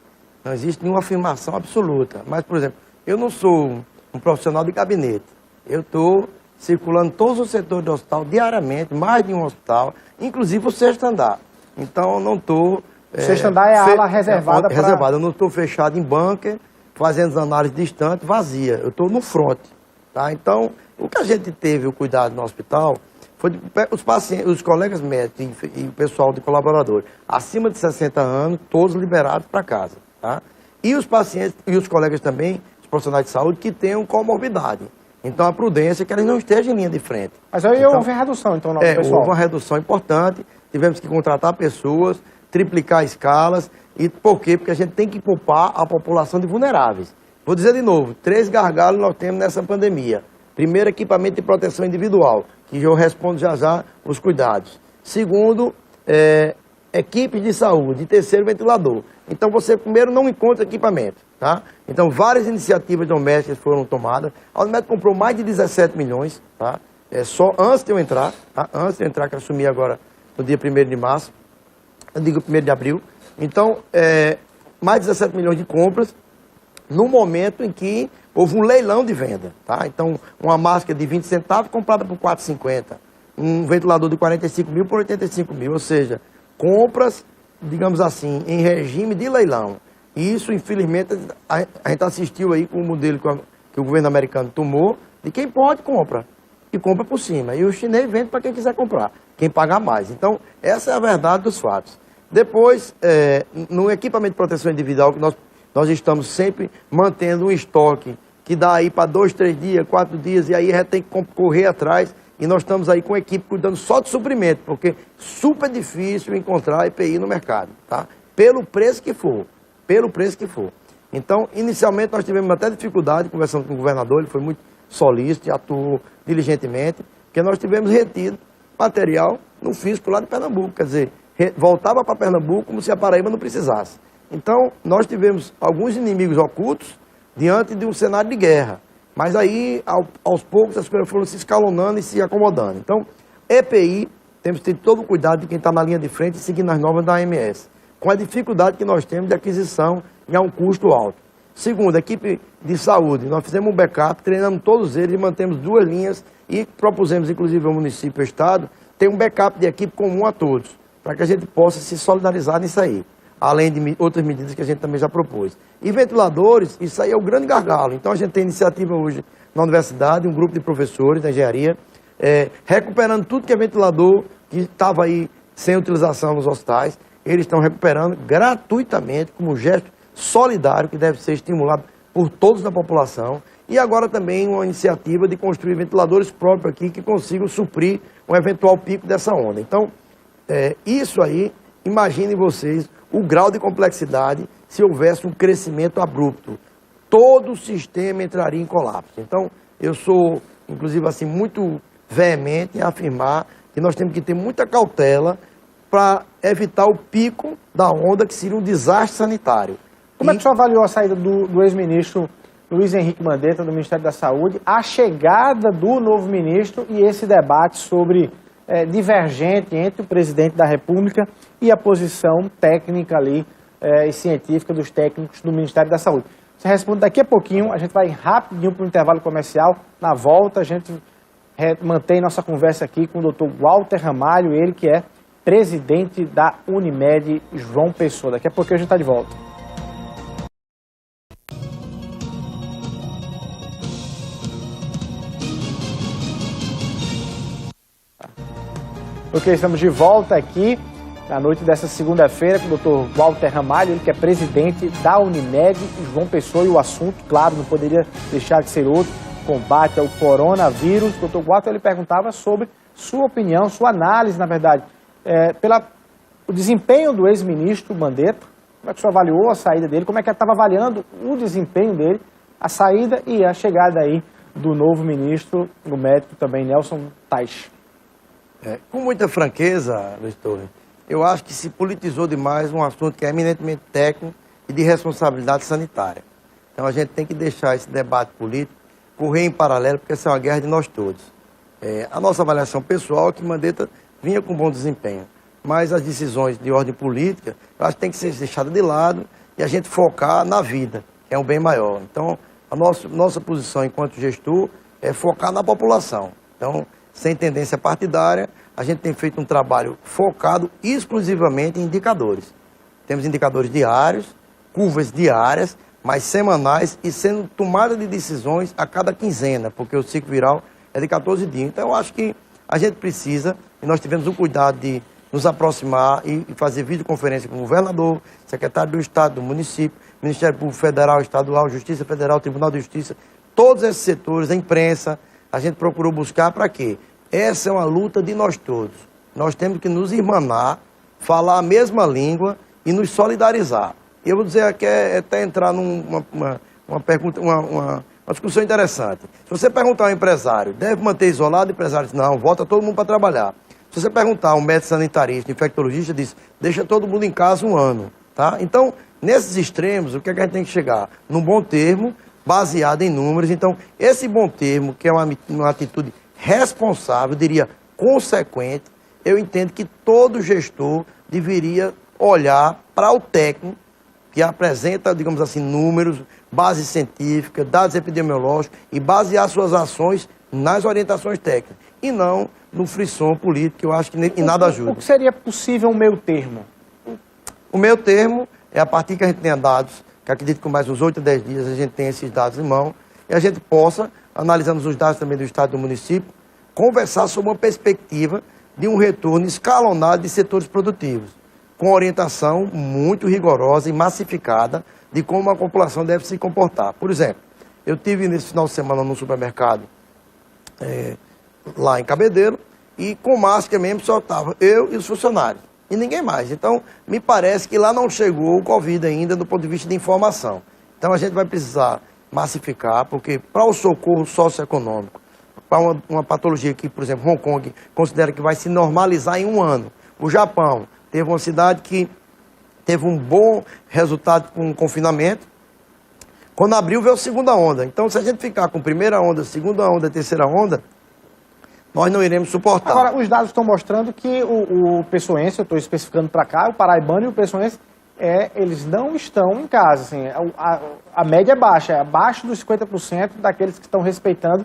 Não existe nenhuma afirmação absoluta. Mas, por exemplo, eu não sou um profissional de gabinete. Eu estou circulando todos os setores do hospital diariamente, mais de um hospital, inclusive o sexto andar. Então, eu não estou... O sexto andar é a ala reservada para... Reservada. Eu não estou fechado em bunker, fazendo análises distantes, vazia. Eu estou no front. Tá? Então, o que a gente teve o cuidado no hospital foi os pacientes, os colegas médicos e o pessoal de colaboradores acima de 60 anos, todos liberados para casa. Tá? E os pacientes e os colegas também, os profissionais de saúde, que tenham comorbidade. Então, a prudência é que eles não estejam em linha de frente. Mas aí houve uma redução, então, no pessoal? Houve uma redução importante, tivemos que contratar pessoas, triplicar escalas. E por quê? Porque a gente tem que poupar a população de vulneráveis. Vou dizer de novo, 3 gargalos nós temos nessa pandemia. Primeiro, equipamento de proteção individual, que eu respondo já já os cuidados. Segundo, equipes de saúde. E terceiro, ventilador. Então, você primeiro não encontra equipamento, tá? Então, várias iniciativas domésticas foram tomadas. A Unimed comprou mais de 17 milhões, tá? Só antes de eu entrar, tá? Antes de eu entrar, que eu assumi agora no dia 1º de março, eu digo 1º de abril. Então, mais de 17 milhões de compras, no momento em que houve um leilão de venda, tá? Então, uma máscara de 20 centavos comprada por 4,50. Um ventilador de 45 mil por 85 mil, ou seja, compras, digamos assim, em regime de leilão. E isso, infelizmente, a gente assistiu aí com o modelo que o governo americano tomou, de quem pode compra, e compra por cima. E o chinês vende para quem quiser comprar, quem pagar mais. Então, essa é a verdade dos fatos. Depois, no equipamento de proteção individual, que nós estamos sempre mantendo um estoque, que dá aí para 2, 3 dias, 4 dias, e aí a gente tem que correr atrás. E nós estamos aí com a equipe cuidando só de suprimento, porque super difícil encontrar EPI no mercado, tá? Pelo preço que for, Então, inicialmente nós tivemos até dificuldade conversando com o governador, ele foi muito solícito e atuou diligentemente, porque nós tivemos retido material no físico lá de Pernambuco, quer dizer, voltava para Pernambuco como se a Paraíba não precisasse. Então, nós tivemos alguns inimigos ocultos diante de um cenário de guerra. Mas aí, aos poucos, as coisas foram se escalonando e se acomodando. Então, EPI, temos que ter todo o cuidado de quem está na linha de frente e seguindo as normas da AMS, com a dificuldade que nós temos de aquisição e a um custo alto. Segundo, a equipe de saúde, nós fizemos um backup, treinamos todos eles e mantemos 2 linhas e propusemos, inclusive, ao município e ao Estado, ter um backup de equipe comum a todos, para que a gente possa se solidarizar nisso aí, além de outras medidas que a gente também já propôs. E ventiladores, isso aí é o grande gargalo. Então a gente tem iniciativa hoje na universidade, um grupo de professores da engenharia, recuperando tudo que é ventilador, que estava aí sem utilização nos hospitais. Eles estão recuperando gratuitamente, como um gesto solidário que deve ser estimulado por todos na população. E agora também uma iniciativa de construir ventiladores próprios aqui que consigam suprir um eventual pico dessa onda. Então, isso aí, imaginem vocês o grau de complexidade se houvesse um crescimento abrupto. Todo o sistema entraria em colapso. Então, eu sou, inclusive, assim, muito veemente em afirmar que nós temos que ter muita cautela para evitar o pico da onda, que seria um desastre sanitário. Como é que o senhor avaliou a saída do ex-ministro Luiz Henrique Mandetta, do Ministério da Saúde, a chegada do novo ministro e esse debate sobre divergente entre o presidente da República e a posição técnica ali e científica dos técnicos do Ministério da Saúde? Você responde daqui a pouquinho, a gente vai rapidinho para o intervalo comercial. Na volta, a gente mantém nossa conversa aqui com o Dr. Walter Ramalho, ele que é presidente da Unimed João Pessoa. Daqui a pouquinho a gente está de volta. Ok, estamos de volta aqui na noite dessa segunda-feira com o Dr. Walter Ramalho, ele que é presidente da Unimed João Pessoa, e o assunto, claro, não poderia deixar de ser outro, combate ao coronavírus. O Dr. Walter, ele perguntava sobre sua opinião, sua análise, na verdade, o desempenho do ex-ministro Mandetta. Como é que o senhor avaliou a saída dele? Como é que estava avaliando o desempenho dele, a saída e a chegada aí do novo ministro, o médico também, Nelson Teich? Com muita franqueza, Luiz Torres, eu acho que se politizou demais um assunto que é eminentemente técnico e de responsabilidade sanitária. Então a gente tem que deixar esse debate político correr em paralelo, porque essa é uma guerra de nós todos. A nossa avaliação pessoal é que Mandetta vinha com bom desempenho, mas as decisões de ordem política, eu acho que tem que ser deixadas de lado e a gente focar na vida, que é um bem maior. Então, a nossa posição enquanto gestor é focar na população. Então, sem tendência partidária, a gente tem feito um trabalho focado exclusivamente em indicadores. Temos indicadores diários, curvas diárias, mas semanais e sendo tomada de decisões a cada quinzena, porque o ciclo viral é de 14 dias. Então, eu acho que a gente precisa, e nós tivemos o cuidado de nos aproximar e fazer videoconferência com o governador, secretário do Estado, do município, Ministério Público Federal, Estadual, Justiça Federal, Tribunal de Justiça, todos esses setores, a imprensa, a gente procurou buscar para quê? Essa é uma luta de nós todos. Nós temos que nos irmanar, falar a mesma língua e nos solidarizar. Eu vou dizer aqui, até entrar numa pergunta, uma Uma discussão interessante. Se você perguntar ao empresário, deve manter isolado, o empresário diz, não, volta todo mundo para trabalhar. Se você perguntar a um médico sanitarista, infectologista, diz, deixa todo mundo em casa 1 ano. Tá? Então, nesses extremos, o que é que a gente tem que chegar? Num bom termo, baseado em números. Então, esse bom termo, que é uma atitude responsável, eu diria consequente, eu entendo que todo gestor deveria olhar para o técnico, que apresenta, digamos assim, números, base científica, dados epidemiológicos e basear suas ações nas orientações técnicas. E não no frisson político, que eu acho que em nada ajuda. O que seria possível um meio termo? O meio termo é a partir que a gente tenha dados, que acredito que com mais uns 8 a 10 dias a gente tenha esses dados em mão, e a gente possa, analisando os dados também do Estado e do município, conversar sobre uma perspectiva de um retorno escalonado de setores produtivos, com orientação muito rigorosa e massificada de como a população deve se comportar. Por exemplo, eu tive nesse final de semana no supermercado, lá em Cabedelo, e com máscara mesmo só estava eu e os funcionários, e ninguém mais. Então, me parece que lá não chegou o Covid ainda do ponto de vista de informação. Então, a gente vai precisar massificar, porque para o socorro socioeconômico, para uma patologia que, por exemplo, Hong Kong considera que vai se normalizar em 1 ano. O Japão teve uma cidade que teve um bom resultado com o confinamento. Quando abriu, veio a segunda onda. Então, se a gente ficar com primeira onda, segunda onda, terceira onda, nós não iremos suportar. Agora, os dados estão mostrando que o pessoense, eu estou especificando para cá, o paraibano e o pessoense, eles não estão em casa. Assim, a média é baixa, é abaixo dos 50% daqueles que estão respeitando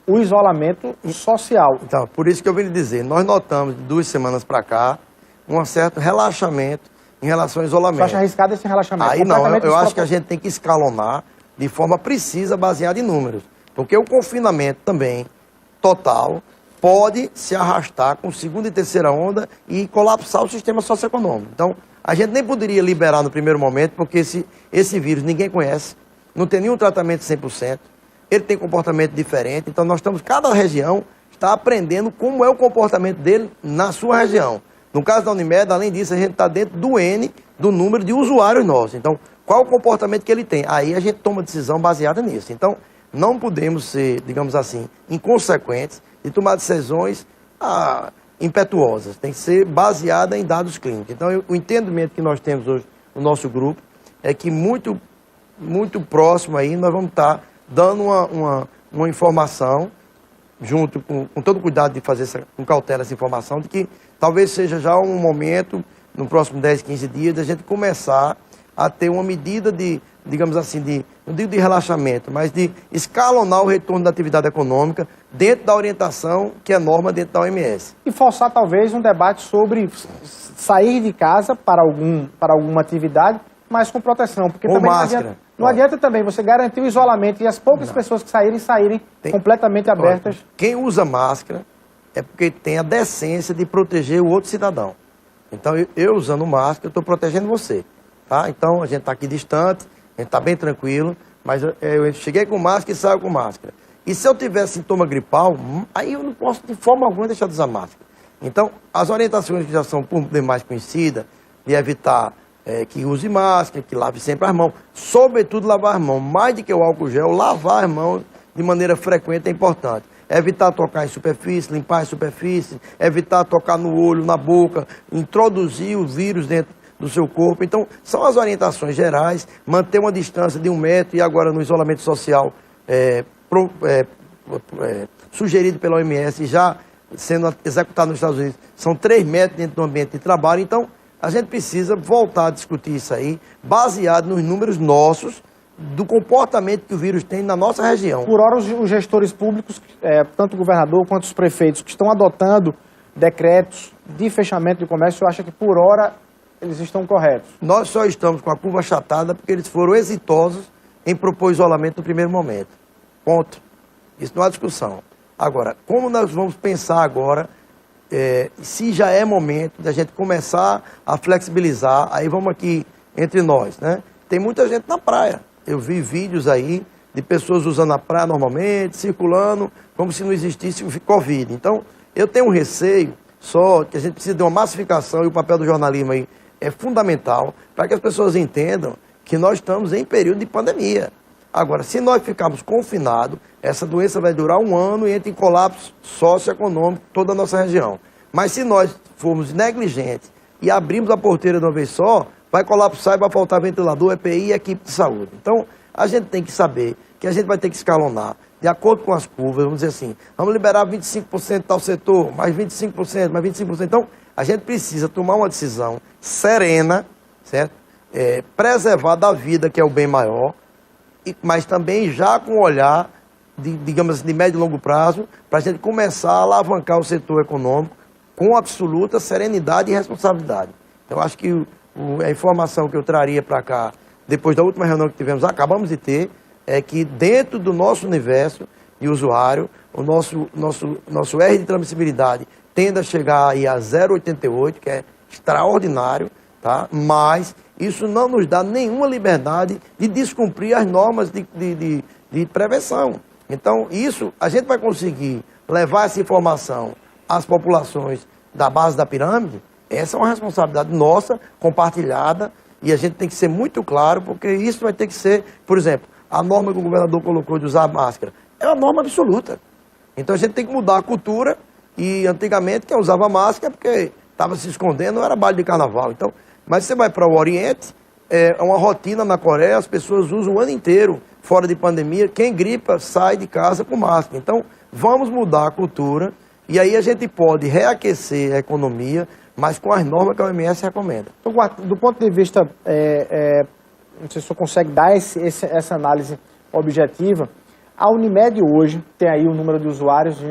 o isolamento social. Então, por isso que eu vim lhe dizer, nós notamos de 2 semanas para cá um certo relaxamento em relação ao isolamento. Você acha arriscado esse relaxamento? Aí não, eu acho que a gente tem que escalonar de forma precisa, baseada em números. Porque o confinamento também, total, pode se arrastar com segunda e terceira onda e colapsar o sistema socioeconômico. Então, a gente nem poderia liberar no primeiro momento, porque esse vírus ninguém conhece, não tem nenhum tratamento 100%, ele tem comportamento diferente, então cada região está aprendendo como é o comportamento dele na sua região. No caso da Unimed, além disso, a gente está dentro do N, do número de usuários nossos. Então, qual o comportamento que ele tem? Aí a gente toma decisão baseada nisso. Então, não podemos ser, digamos assim, inconsequentes de tomar decisões impetuosas. Tem que ser baseada em dados clínicos. Então, o entendimento que nós temos hoje no nosso grupo é que muito próximo aí nós vamos estar dando uma informação, junto com todo cuidado de fazer com cautela essa informação, de que talvez seja já um momento, no próximo 10, 15 dias, de a gente começar a ter uma medida de, digamos assim, não digo de relaxamento, mas de escalonar o retorno da atividade econômica dentro da orientação que é norma dentro da OMS. E forçar talvez um debate sobre sair de casa para alguma atividade, mas com proteção. Porque com também máscara. Não adianta também você garantir o isolamento e as poucas pessoas que saírem completamente abertas. Quem usa máscara é porque tem a decência de proteger o outro cidadão. Então, eu usando máscara, eu estou protegendo você. Tá? Então, a gente está aqui distante, a gente está bem tranquilo, mas eu cheguei com máscara e saio com máscara. E se eu tiver sintoma gripal, aí eu não posso de forma alguma deixar de usar máscara. Então, as orientações que já são por demais conhecidas, de evitar que use máscara, que lave sempre as mãos, sobretudo lavar as mãos, mais do que o álcool gel, lavar as mãos de maneira frequente é importante. Evitar tocar em superfície, limpar as superfícies, evitar tocar no olho, na boca, introduzir o vírus dentro do seu corpo. Então, são as orientações gerais, manter uma distância de 1 metro e agora no isolamento social sugerido pela OMS, já sendo executado nos Estados Unidos, são 3 metros dentro do ambiente de trabalho. Então, a gente precisa voltar a discutir isso aí, baseado nos números nossos, do comportamento que o vírus tem na nossa região. Por hora, os gestores públicos, tanto o governador quanto os prefeitos, que estão adotando decretos de fechamento de comércio, eu acho que por hora eles estão corretos. Nós só estamos com a curva achatada porque eles foram exitosos em propor isolamento no primeiro momento. Ponto. Isso não há discussão. Agora, como nós vamos pensar agora, se já é momento de a gente começar a flexibilizar, aí vamos aqui entre nós, né? Tem muita gente na praia. Eu vi vídeos aí de pessoas usando a praia normalmente, circulando, como se não existisse o Covid. Então, eu tenho um receio só que a gente precisa de uma massificação, e o papel do jornalismo aí é fundamental para que as pessoas entendam que nós estamos em período de pandemia. Agora, se nós ficarmos confinados, essa doença vai durar 1 ano e entra em colapso socioeconômico toda a nossa região. Mas se nós formos negligentes e abrirmos a porteira de uma vez só, vai colapsar e vai faltar ventilador, EPI e equipe de saúde. Então, a gente tem que saber que a gente vai ter que escalonar, de acordo com as curvas, vamos dizer assim, vamos liberar 25% de tal setor, mais 25%, mais 25%. Então, a gente precisa tomar uma decisão serena, certo? Preservar da vida, que é o bem maior, mas também já com o olhar, digamos assim, de médio e longo prazo, para a gente começar a alavancar o setor econômico com absoluta serenidade e responsabilidade. Então, acho que a informação que eu traria para cá, depois da última reunião que tivemos, acabamos de ter, é que dentro do nosso universo de usuário, o nosso R de transmissibilidade tende a chegar aí a 0,88, que é extraordinário, tá? Mas isso não nos dá nenhuma liberdade de descumprir as normas de prevenção. Então, isso, a gente vai conseguir levar essa informação às populações da base da pirâmide. Essa é uma responsabilidade nossa, compartilhada, e a gente tem que ser muito claro, porque isso vai ter que ser, por exemplo, a norma que o governador colocou de usar máscara é uma norma absoluta. Então a gente tem que mudar a cultura, e antigamente quem usava máscara porque estava se escondendo, não era baile de carnaval. Então, mas você vai para o Oriente, é uma rotina na Coreia, as pessoas usam o ano inteiro, fora de pandemia, quem gripa sai de casa com máscara. Então, vamos mudar a cultura, e aí a gente pode reaquecer a economia, mas com as normas que a OMS recomenda. Então, do ponto de vista, não sei se o senhor consegue dar essa análise objetiva, a Unimed hoje tem aí o número de usuários...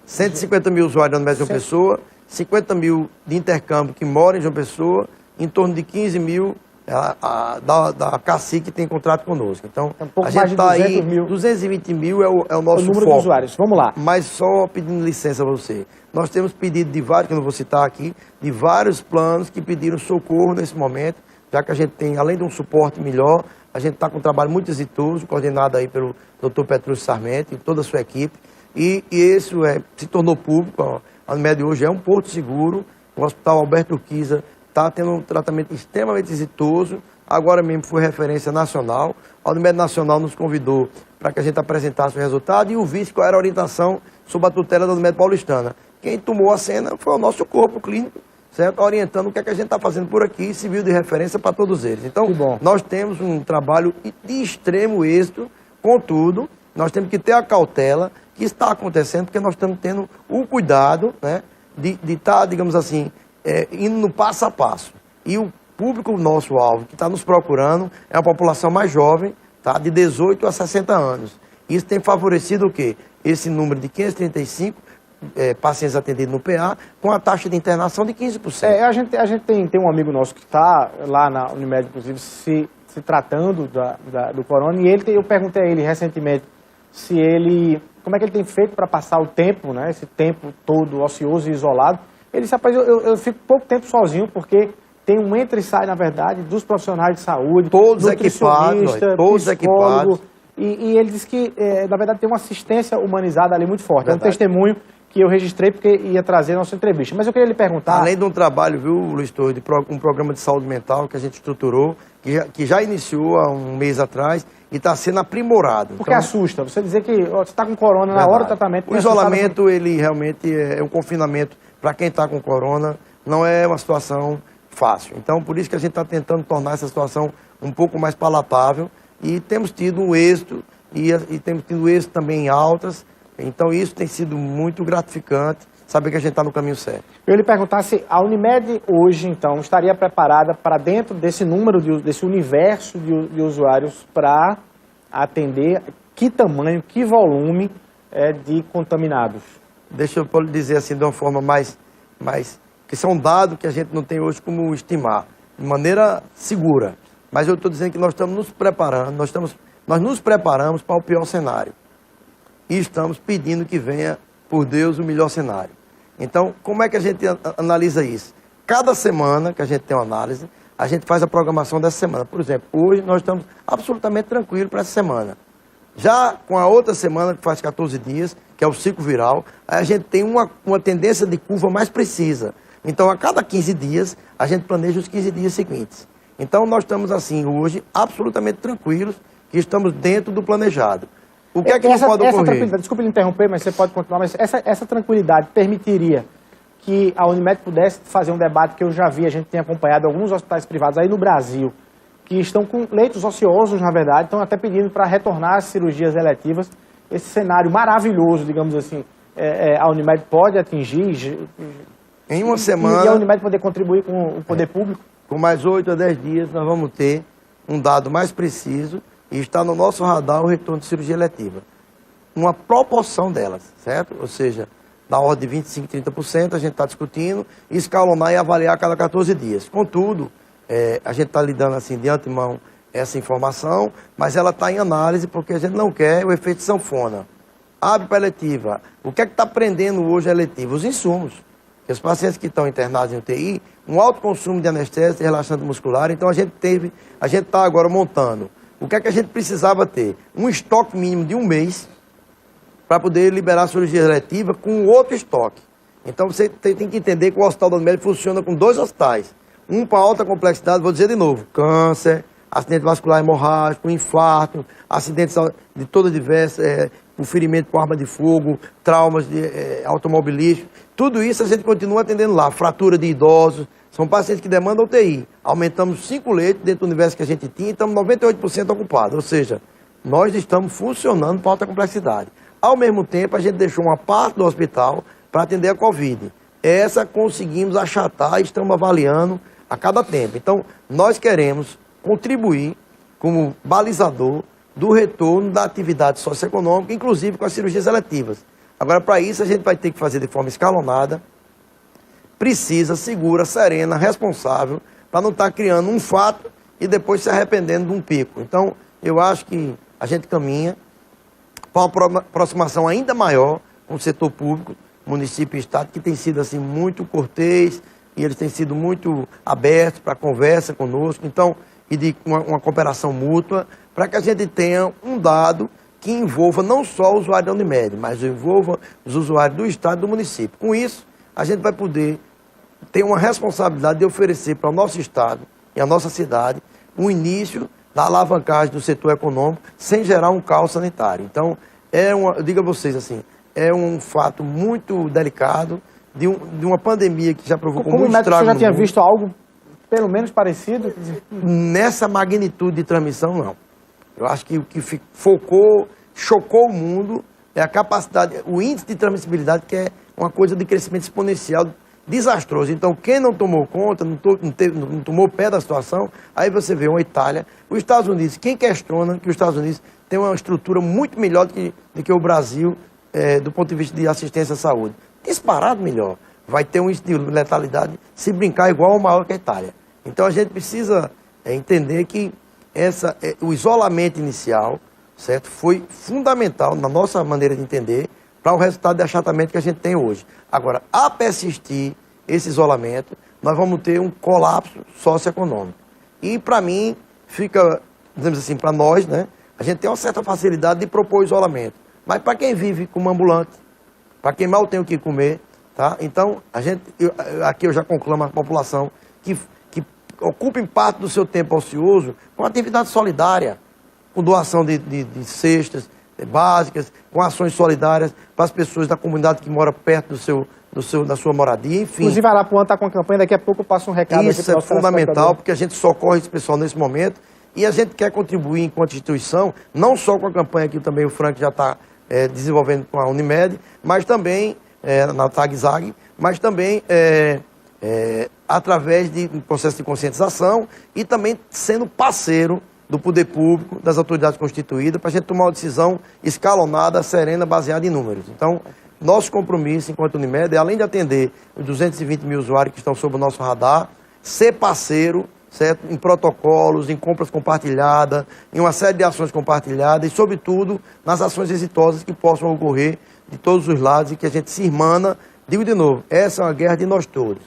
150 mil usuários na Unimed de João Pessoa, 50 mil de intercâmbio que moram em João Pessoa, em torno de 15 mil da Cacique que tem contrato conosco. Então, a gente está aí, 220 mil é o nosso número foco. De usuários. Vamos lá. Mas só pedindo licença a você, nós temos pedido de vários, que eu não vou citar aqui, de vários planos que pediram socorro nesse momento, já que a gente tem, além de um suporte melhor, a gente está com um trabalho muito exitoso, coordenado aí pelo Dr. Petrúcio Sarmento e toda a sua equipe, e isso se tornou público. A Unimed hoje é um porto seguro, o Hospital Alberto Urquiza está tendo um tratamento extremamente exitoso, agora mesmo foi referência nacional, a Unimed Nacional nos convidou para que a gente apresentasse o resultado e o vice qual era a orientação sob a tutela da Unimed Paulistana. Quem tomou a cena foi o nosso corpo clínico, certo? Orientando o que é que a gente está fazendo por aqui, serviu de referência para todos eles. Então, nós temos um trabalho de extremo êxito, contudo, nós temos que ter a cautela que está acontecendo, porque nós estamos tendo o cuidado, né, de estar, digamos assim, indo no passo a passo. E o público nosso alvo, que está nos procurando, é uma população mais jovem, tá, de 18 a 60 anos. Isso tem favorecido o quê? Esse número de 535 pacientes atendidos no PA, com a taxa de internação de 15%. A gente tem um amigo nosso que está lá na Unimed, inclusive, se tratando do corona, e eu perguntei a ele recentemente como é que ele tem feito para passar o tempo, né, esse tempo todo ocioso e isolado. Ele disse, rapaz, eu fico pouco tempo sozinho, porque tem um entra e sai, na verdade, dos profissionais de saúde, todos equipados, todos equipados. E ele disse que, na verdade, tem uma assistência humanizada ali muito forte. Verdade. É um testemunho que eu registrei porque ia trazer a nossa entrevista. Mas eu queria lhe perguntar... Além de um trabalho, viu, Luiz Torres, de um programa de saúde mental que a gente estruturou, que já iniciou há um mês atrás e está sendo aprimorado. Porque então, assusta. Você dizer que você está com corona na hora do tratamento... O isolamento, ele realmente é um confinamento para quem está com corona, não é uma situação fácil. Então, por isso que a gente está tentando tornar essa situação um pouco mais palatável e temos tido um êxito, e temos tido êxito também em altas. Então, isso tem sido muito gratificante, saber que a gente está no caminho certo. Eu ia lhe perguntar se a Unimed hoje, então, estaria preparada para dentro desse número, desse universo de usuários, para atender que tamanho, que volume de contaminados? Deixa eu dizer assim, de uma forma mais que são dados que a gente não tem hoje como estimar, de maneira segura. Mas eu estou dizendo que nós estamos nos preparando, nós nos preparamos para o pior cenário. E estamos pedindo que venha, por Deus, o melhor cenário. Então, como é que a gente analisa isso? Cada semana que a gente tem uma análise, a gente faz a programação dessa semana. Por exemplo, hoje nós estamos absolutamente tranquilos para essa semana. Já com a outra semana, que faz 14 dias, que é o ciclo viral, a gente tem uma tendência de curva mais precisa. Então, a cada 15 dias, a gente planeja os 15 dias seguintes. Então, nós estamos assim, hoje, absolutamente tranquilos que estamos dentro do planejado. O que é que não pode ocorrer? Desculpe lhe interromper, mas você pode continuar, mas essa tranquilidade permitiria que a Unimed pudesse fazer um debate que eu já vi, a gente tem acompanhado alguns hospitais privados aí no Brasil, que estão com leitos ociosos, na verdade, estão até pedindo para retornar às cirurgias eletivas. Esse cenário maravilhoso, digamos assim, a Unimed pode atingir? Em uma semana... E a Unimed poder contribuir com o poder público? Com mais 8 a 10 dias, nós vamos ter um dado mais preciso e está no nosso radar o retorno de cirurgia eletiva. Uma proporção delas, certo? Ou seja, da ordem de 25%, 30%, a gente está discutindo, escalonar e avaliar a cada 14 dias. Contudo, a gente está lidando assim de antemão essa informação, mas ela está em análise porque a gente não quer o efeito sanfona. Abre para eletiva. O que é que está prendendo hoje a eletiva? Os insumos. Os pacientes que estão internados em UTI, um alto consumo de anestésico e relaxante muscular, então a gente está agora montando. O que é que a gente precisava ter? Um estoque mínimo de 1 mês para poder liberar a cirurgia eletiva com outro estoque. Então você tem que entender que o Hospital da Unimed funciona com 2 hospitais. Um para alta complexidade, vou dizer de novo, câncer, acidente vascular hemorrágico, infarto, acidentes de toda diversa, o ferimento com arma de fogo, traumas automobilísticos. Tudo isso a gente continua atendendo lá. Fratura de idosos, são pacientes que demandam UTI. Aumentamos 5 leitos dentro do universo que a gente tinha e estamos 98% ocupados. Ou seja, nós estamos funcionando para alta complexidade. Ao mesmo tempo, a gente deixou uma parte do hospital para atender a Covid. Essa conseguimos achatar e estamos avaliando a cada tempo. Então, nós queremos contribuir como balizador do retorno da atividade socioeconômica, inclusive com as cirurgias eletivas. Agora, para isso, a gente vai ter que fazer de forma escalonada, precisa, segura, serena, responsável, para não estar criando um fato e depois se arrependendo de um pico. Então, eu acho que a gente caminha para uma aproximação ainda maior com o setor público, município e estado, que tem sido assim muito cortês e eles têm sido muito abertos para conversa conosco, então, e de uma cooperação mútua, para que a gente tenha um dado que envolva não só o usuário da Unimed, mas envolva os usuários do estado e do município. Com isso, a gente vai poder ter uma responsabilidade de oferecer para o nosso estado e a nossa cidade o início da alavancagem do setor econômico sem gerar um caos sanitário. Então, eu digo a vocês assim, é um fato muito delicado de uma pandemia que já provocou muito estrago no mundo. Você já tinha visto algo pelo menos parecido? Nessa magnitude de transmissão, não. Eu acho que o que chocou o mundo é a capacidade, o índice de transmissibilidade, que é uma coisa de crescimento exponencial desastroso. Então, quem não tomou conta, não tomou pé da situação, aí você vê uma Itália, os Estados Unidos, quem questiona que os Estados Unidos tem uma estrutura muito melhor do que o Brasil, do ponto de vista de assistência à saúde. Disparado melhor. Vai ter um índice de letalidade, se brincar, igual ou maior que a Itália. Então, a gente precisa entender que o isolamento inicial, certo, foi fundamental na nossa maneira de entender para o resultado de achatamento que a gente tem hoje. Agora, a persistir esse isolamento, nós vamos ter um colapso socioeconômico. E, para mim, fica, dizemos assim, para nós, né, a gente tem uma certa facilidade de propor isolamento. Mas para quem vive como ambulante, para quem mal tem o que comer, tá? Então, aqui eu já conclamo a população que ocupem parte do seu tempo ocioso com atividade solidária, com doação de cestas básicas, com ações solidárias para as pessoas da comunidade que mora perto da sua moradia, enfim. Inclusive, a Arapuã está com a campanha, daqui a pouco eu passo um recado. Isso é fundamental, porque a gente socorre esse pessoal nesse momento e a gente quer contribuir enquanto instituição, não só com a campanha que também o Frank já está desenvolvendo com a Unimed, mas também na TAG-ZAG, mas também através de um processo de conscientização e também sendo parceiro do poder público, das autoridades constituídas, para a gente tomar uma decisão escalonada, serena, baseada em números. Então, nosso compromisso enquanto Unimed é, além de atender os 220 mil usuários que estão sob o nosso radar, ser parceiro, certo? Em protocolos, em compras compartilhadas, em uma série de ações compartilhadas e, sobretudo, nas ações exitosas que possam ocorrer de todos os lados e que a gente se irmana. Digo de novo, essa é uma guerra de nós todos.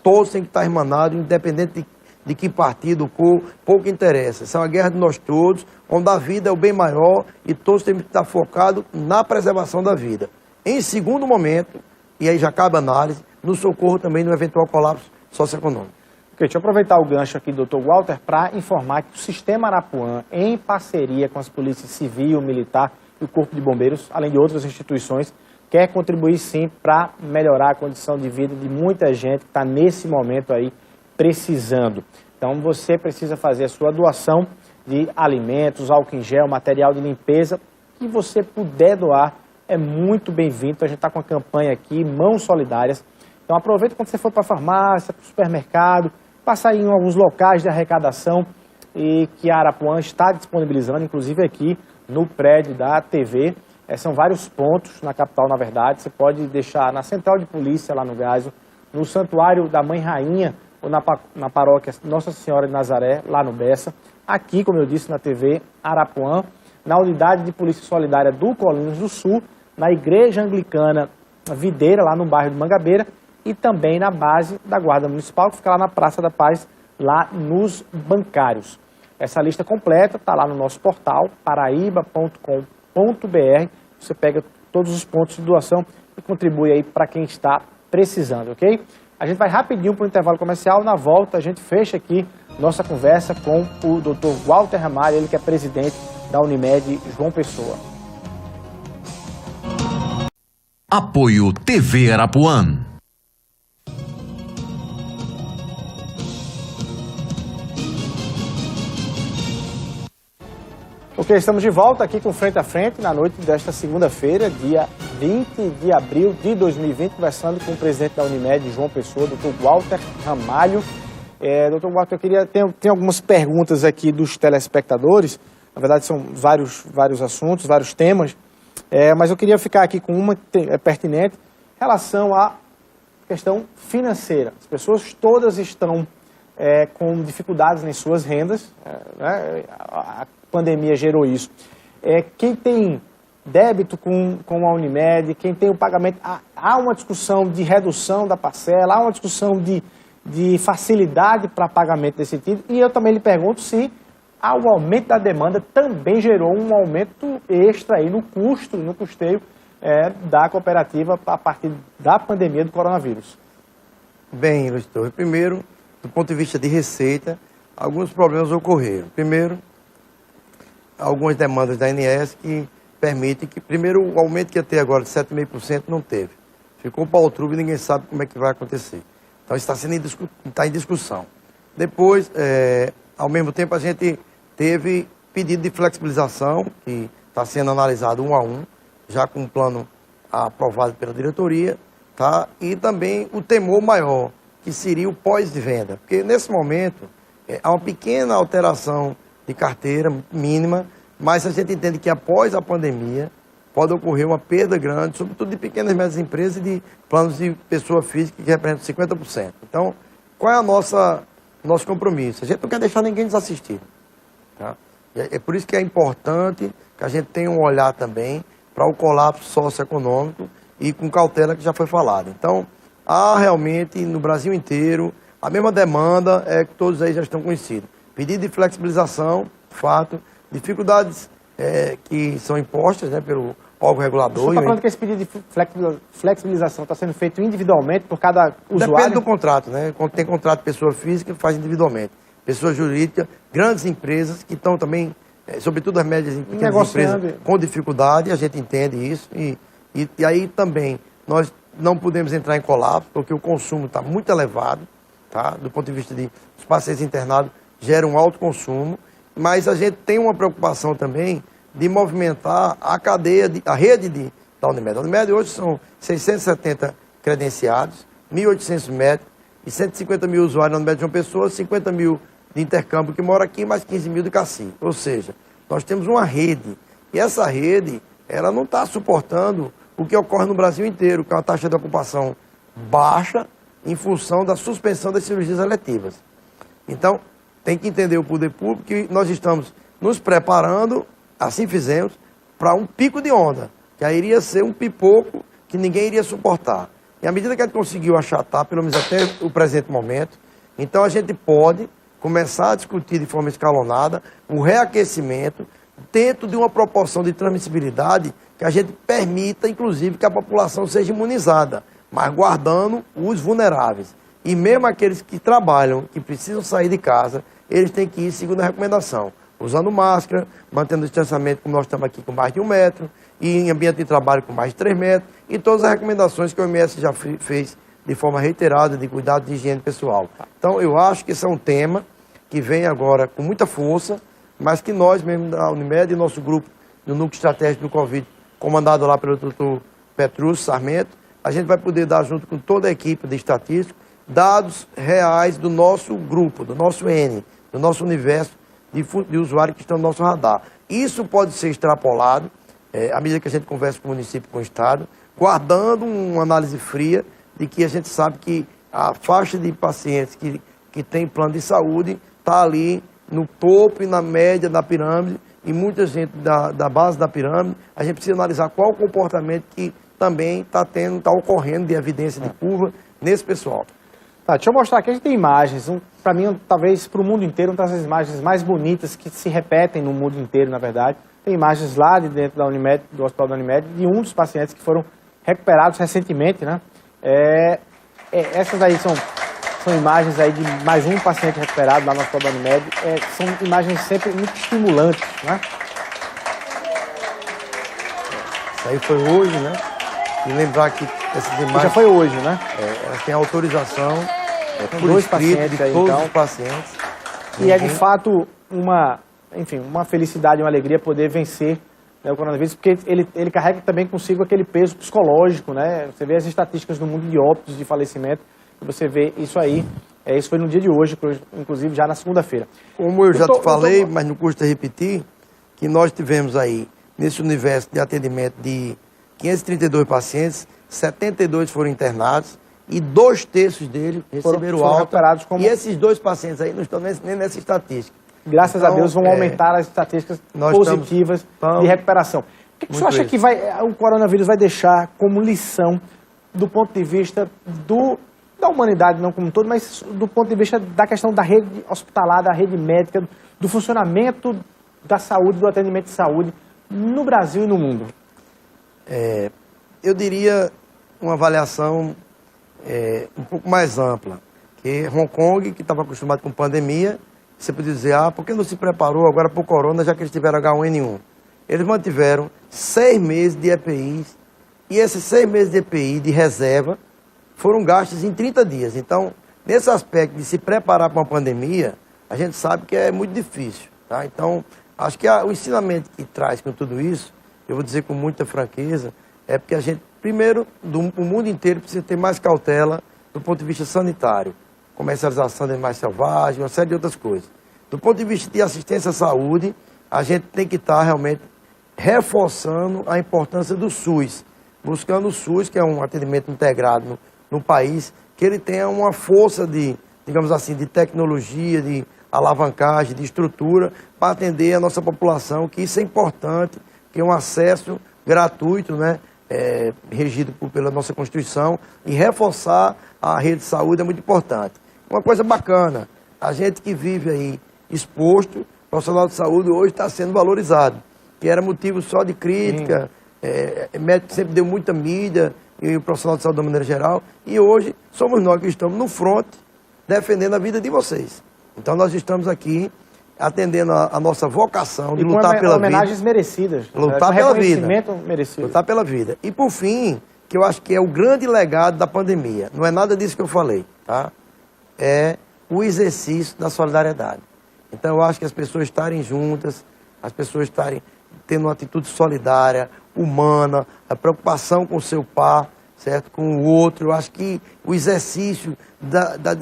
Todos têm que estar irmanados, independente de que partido, cor, pouco interessa. Essa é uma guerra de nós todos, onde a vida é o bem maior e todos temos que estar focados na preservação da vida. Em segundo momento, e aí já cabe análise, no socorro também no eventual colapso socioeconômico. Deixa eu aproveitar o gancho aqui do Dr. Walter para informar que o Sistema Arapuã, em parceria com as polícias civil, militar e o Corpo de Bombeiros, além de outras instituições, quer contribuir sim para melhorar a condição de vida de muita gente que está nesse momento aí precisando. Então você precisa fazer a sua doação de alimentos, álcool em gel, material de limpeza, que você puder doar, é muito bem-vindo. A gente está com a campanha aqui, Mãos Solidárias. Então aproveita quando você for para a farmácia, para o supermercado, passar em alguns locais de arrecadação e que a Arapuã está disponibilizando, inclusive aqui no prédio da TV. São vários pontos na capital, na verdade. Você pode deixar na central de polícia, lá no Gazo, no Santuário da Mãe Rainha, ou na paróquia Nossa Senhora de Nazaré, lá no Bessa. Aqui, como eu disse, na TV Arapuã, na unidade de polícia solidária do Colinas do Sul, na Igreja Anglicana Videira, lá no bairro de Mangabeira, e também na base da Guarda Municipal, que fica lá na Praça da Paz, lá nos bancários. Essa lista completa está lá no nosso portal, paraíba.com.br. Você pega todos os pontos de doação e contribui aí para quem está precisando, ok? A gente vai rapidinho para o intervalo comercial. Na volta, a gente fecha aqui nossa conversa com o Dr. Walter Ramalho, ele que é presidente da Unimed João Pessoa. Apoio TV Arapuã. Ok, estamos de volta aqui com Frente a Frente na noite desta segunda-feira, dia 20 de abril de 2020, conversando com o presidente da Unimed, João Pessoa, Dr. Walter Ramalho. Dr. Walter, eu queria tem algumas perguntas aqui dos telespectadores, na verdade são vários assuntos, vários temas, mas eu queria ficar aqui com uma que é pertinente, em relação à questão financeira. As pessoas todas estão com dificuldades em suas rendas, né? A pandemia gerou isso. Quem tem débito com a Unimed, quem tem o pagamento, há uma discussão de redução da parcela, há uma discussão de facilidade para pagamento desse título, e eu também lhe pergunto se o aumento da demanda também gerou um aumento extra aí no custo, no custeio da cooperativa a partir da pandemia do coronavírus. Bem, ilustre, primeiro, do ponto de vista de receita, alguns problemas ocorreram. Primeiro, algumas demandas da ANS que permitem que, primeiro, o aumento que ia ter agora de 7,5% não teve. Ficou pau-trubo e ninguém sabe como é que vai acontecer. Então, isso está em discussão. Depois, ao mesmo tempo, a gente teve pedido de flexibilização, que está sendo analisado um a um, já com um plano aprovado pela diretoria, tá? E também o temor maior, que seria o pós-venda. Porque, nesse momento, há uma pequena alteração de carteira mínima, mas a gente entende que após a pandemia pode ocorrer uma perda grande, sobretudo de pequenas e médias empresas e de planos de pessoa física que representam 50%. Então, qual é nosso compromisso? A gente não quer deixar ninguém desassistido. Tá? É por isso que é importante que a gente tenha um olhar também para o colapso socioeconômico e com cautela que já foi falado. Então, há realmente no Brasil inteiro a mesma demanda que todos aí já estão conhecidos. Pedido de flexibilização, fato, dificuldades que são impostas, né, pelo órgão regulador. Você está falando que esse pedido de flexibilização está sendo feito individualmente por cada usuário? Depende do contrato, né? Quando tem contrato de pessoa física, faz individualmente. Pessoa jurídica, grandes empresas que estão também, sobretudo as médias e pequenas empresas, com dificuldade, a gente entende isso. E aí também nós não podemos entrar em colapso, porque o consumo está muito elevado, tá? Do ponto de vista dos pacientes internados, gera um alto consumo, mas a gente tem uma preocupação também de movimentar a cadeia, a rede da Unimed. A Unimed hoje são 670 credenciados, 1.800 médicos e 150 mil usuários na Unimed João Pessoa, 50 mil de intercâmbio que mora aqui, mais 15 mil de cacique. Ou seja, nós temos uma rede, e essa rede, ela não está suportando o que ocorre no Brasil inteiro, que é uma taxa de ocupação baixa em função da suspensão das cirurgias eletivas. Então, tem que entender o poder público que nós estamos nos preparando, assim fizemos, para um pico de onda, que aí iria ser um pipoco que ninguém iria suportar. E à medida que a gente conseguiu achatar, pelo menos até o presente momento, então a gente pode começar a discutir de forma escalonada o reaquecimento dentro de uma proporção de transmissibilidade que a gente permita, inclusive, que a população seja imunizada, mas guardando os vulneráveis. E mesmo aqueles que trabalham, que precisam sair de casa, eles têm que ir segundo a recomendação, usando máscara, mantendo o distanciamento, como nós estamos aqui com mais de 1 metro, e em ambiente de trabalho com mais de 3 metros, e todas as recomendações que o OMS já fez de forma reiterada de cuidado de higiene pessoal. Então, eu acho que esse é um tema que vem agora com muita força, mas que nós mesmo da Unimed e nosso grupo do Núcleo Estratégico do Covid, comandado lá pelo Dr. Petrúcio Sarmento, a gente vai poder dar junto com toda a equipe de estatísticos dados reais do nosso grupo, do nosso N, do nosso universo de usuários que estão no nosso radar. Isso pode ser extrapolado à medida que a gente conversa com o município e com o Estado, guardando uma análise fria de que a gente sabe que a faixa de pacientes que tem plano de saúde está ali no topo e na média da pirâmide, e muita gente da base da pirâmide. A gente precisa analisar qual o comportamento que também está ocorrendo de evidência de curva nesse pessoal. Tá, deixa eu mostrar aqui, a gente tem imagens, para mim, talvez para o mundo inteiro, uma das imagens mais bonitas que se repetem no mundo inteiro, na verdade. Tem imagens lá de dentro da Unimed, do Hospital da Unimed, de um dos pacientes que foram recuperados recentemente, né? Essas aí são imagens aí de mais um paciente recuperado lá no Hospital da Unimed. São imagens sempre muito estimulantes, né? Isso aí foi hoje, né? E lembrar que essas imagens... Já foi hoje, né? Elas têm autorização por dois escrito pacientes de aí, todos então. os pacientes. E é de fato uma felicidade, uma alegria poder vencer, né, o coronavírus, porque ele carrega também consigo aquele peso psicológico, né? Você vê as estatísticas no mundo de óbitos, de falecimento, e você vê isso aí. Isso foi no dia de hoje, inclusive já na segunda-feira. Como eu já te falei, mas não custa repetir, que nós tivemos aí, nesse universo de atendimento de 532 pacientes, 72 foram internados e 2/3 deles receberam foram alta. recuperados como... E esses 2 pacientes aí não estão nem nessa estatística. Graças a Deus vão aumentar as estatísticas positivas de recuperação. O que você acha que o coronavírus vai deixar como lição do ponto de vista da humanidade, não como um todo, mas do ponto de vista da questão da rede hospitalar, da rede médica, do funcionamento da saúde, do atendimento de saúde no Brasil e no mundo? Eu diria uma avaliação um pouco mais ampla. Que Hong Kong, que estava acostumado com pandemia, você pode dizer, por que não se preparou agora para o corona, já que eles tiveram H1N1? Eles mantiveram 6 meses de EPIs, e esses 6 meses de EPI de reserva foram gastos em 30 dias. Então, nesse aspecto de se preparar para uma pandemia, a gente sabe que é muito difícil. Tá? Então, acho que o ensinamento que traz com tudo isso, eu vou dizer com muita franqueza, é porque a gente, primeiro, o mundo inteiro precisa ter mais cautela do ponto de vista sanitário. Comercialização de animais selvagens, uma série de outras coisas. Do ponto de vista de assistência à saúde, a gente tem que estar realmente reforçando a importância do SUS, buscando o SUS, que é um atendimento integrado no país, que ele tenha uma força de, digamos assim, de tecnologia, de alavancagem, de estrutura, para atender a nossa população, que isso é importante, que é um acesso gratuito, né, regido pela nossa Constituição, e reforçar a rede de saúde é muito importante. Uma coisa bacana, a gente que vive aí exposto, o profissional de saúde hoje está sendo valorizado, que era motivo só de crítica, médico sempre deu muita mídia, e o profissional de saúde da maneira geral, e hoje somos nós que estamos no front, defendendo a vida de vocês. Então nós estamos aqui atendendo a nossa vocação de lutar pela vida. Homenagens merecidas. Lutar pela vida. Merecido. Lutar pela vida. E por fim, que eu acho que é o grande legado da pandemia, não é nada disso que eu falei, tá? É o exercício da solidariedade. Então eu acho que as pessoas estarem juntas, as pessoas estarem tendo uma atitude solidária, humana, a preocupação com o seu par, certo? Com o outro. Eu acho que o exercício,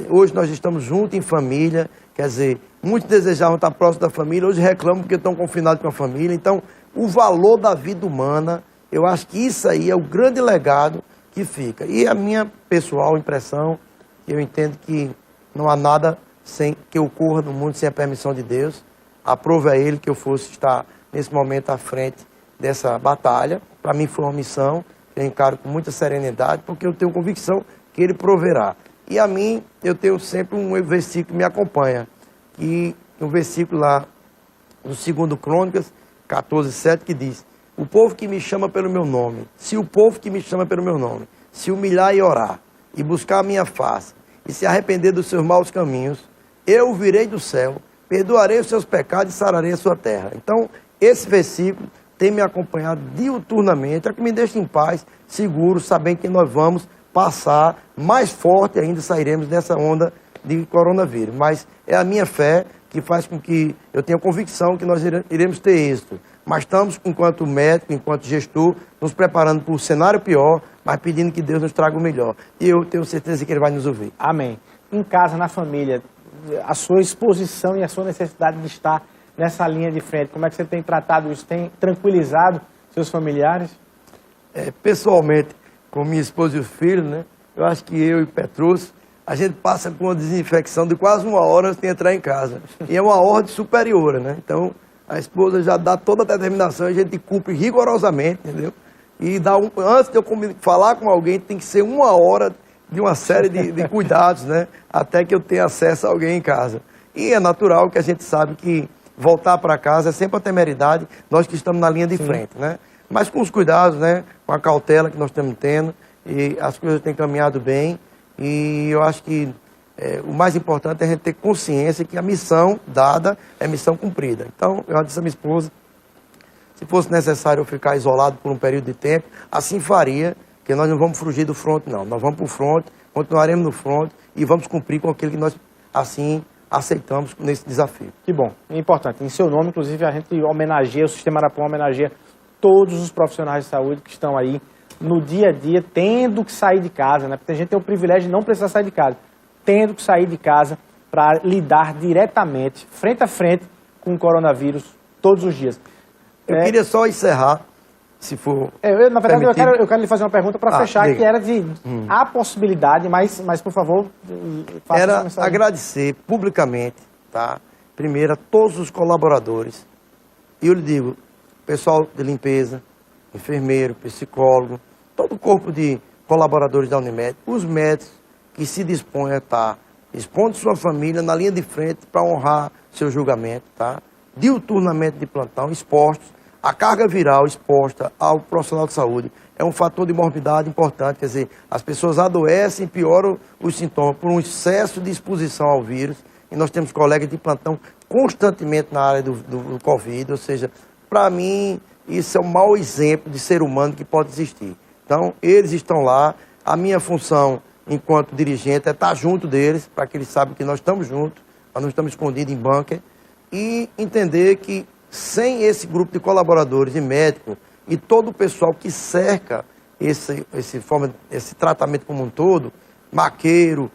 hoje nós estamos juntos em família, quer dizer, muitos desejavam estar próximo da família, hoje reclamam porque estão confinados com a família. Então, o valor da vida humana, eu acho que isso aí é o grande legado que fica. E a minha pessoal impressão, eu entendo que não há nada que ocorra no mundo sem a permissão de Deus. Aprove a Ele que eu fosse estar nesse momento à frente dessa batalha. Para mim foi uma missão que eu encaro com muita serenidade, porque eu tenho convicção que Ele proverá. E a mim, eu tenho sempre um versículo que me acompanha, que um versículo lá no 2 Crônicas 14:7, que diz: o povo que me chama pelo meu nome, se o povo que me chama pelo meu nome se humilhar e orar, e buscar a minha face, e se arrepender dos seus maus caminhos, eu virei do céu, perdoarei os seus pecados e sararei a sua terra. Então, esse versículo tem me acompanhado diuturnamente, é que me deixa em paz, seguro, sabendo que nós vamos passar mais forte ainda, sairemos dessa onda de coronavírus. Mas é a minha fé que faz com que eu tenha convicção que nós iremos ter êxito. Mas estamos, enquanto médico, enquanto gestor, nos preparando para o cenário pior, mas pedindo que Deus nos traga o melhor. E eu tenho certeza que Ele vai nos ouvir. Amém. Em casa, na família, a sua exposição e a sua necessidade de estar nessa linha de frente, como é que você tem tratado isso? Tem tranquilizado seus familiares? Pessoalmente, com minha esposa e os filhos, né? Eu acho que eu e Petrus, a gente passa por uma desinfecção de quase 1 hora antes de entrar em casa. E é uma ordem superior, né? Então, a esposa já dá toda a determinação, a gente cumpre rigorosamente, entendeu? E antes de eu falar com alguém, tem que ser 1 hora de uma série de cuidados, né? Até que eu tenha acesso a alguém em casa. E é natural que a gente sabe que voltar para casa é sempre uma temeridade, nós que estamos na linha de frente, né? Mas com os cuidados, né? Com a cautela que nós estamos tendo, e as coisas têm caminhado bem. E eu acho que o mais importante é a gente ter consciência que a missão dada é missão cumprida. Então, eu disse à minha esposa, se fosse necessário eu ficar isolado por um período de tempo, assim faria, porque nós não vamos fugir do fronte, não. Nós vamos para o fronte, continuaremos no fronte e vamos cumprir com aquilo que nós, assim, aceitamos nesse desafio. Que bom, é importante. Em seu nome, inclusive, a gente homenageia, o Sistema Arapuã homenageia todos os profissionais de saúde que estão aí no dia a dia, tendo que sair de casa, né? Porque a gente tem o privilégio de não precisar sair de casa, tendo que sair de casa para lidar diretamente, frente a frente, com o coronavírus todos os dias. Eu queria só encerrar, se for na verdade, eu quero lhe fazer uma pergunta para fechar, diga. que era de a possibilidade, mas por favor, faça era essa mensagem. agradecer publicamente, tá? Primeiro a todos os colaboradores. E eu lhe digo, pessoal de limpeza, enfermeiro, psicólogo, todo o corpo de colaboradores da Unimed, os médicos que se dispõem a estar expondo sua família na linha de frente para honrar seu julgamento, tá? Diuturnamente de plantão, expostos, a carga viral exposta ao profissional de saúde é um fator de morbidade importante, quer dizer, as pessoas adoecem, pioram os sintomas por um excesso de exposição ao vírus, e nós temos colegas de plantão constantemente na área do Covid, ou seja, para mim, isso é um mau exemplo de ser humano que pode existir. Então, eles estão lá, a minha função enquanto dirigente é estar junto deles, para que eles saibam que nós estamos juntos, nós não estamos escondidos em bunker, e entender que sem esse grupo de colaboradores e médicos e todo o pessoal que cerca esse tratamento como um todo, maqueiro,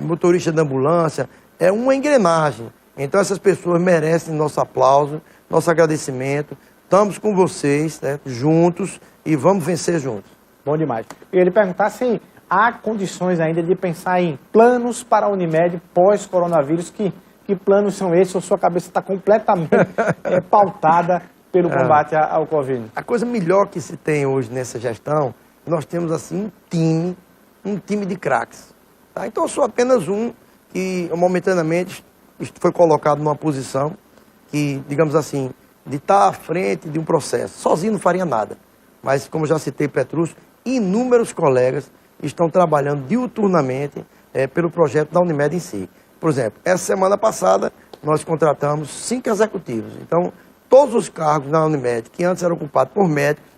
motorista de ambulância, é uma engrenagem. Então essas pessoas merecem nosso aplauso, nosso agradecimento. Estamos com vocês, né, juntos, e vamos vencer juntos. Bom demais. Eu ia lhe perguntar se há condições ainda de pensar em planos para a Unimed pós-coronavírus. Que planos são esses? Ou sua cabeça está completamente pautada pelo combate ao Covid? A coisa melhor que se tem hoje nessa gestão, nós temos assim um time de craques. Tá? Então eu sou apenas um que momentaneamente foi colocado numa posição que, digamos assim, de estar à frente de um processo. Sozinho não faria nada. Mas, como já citei Petrus, inúmeros colegas estão trabalhando diuturnamente pelo projeto da Unimed em si. Por exemplo, essa semana passada nós contratamos 5 executivos. Então, todos os cargos na Unimed, que antes eram ocupados por médicos,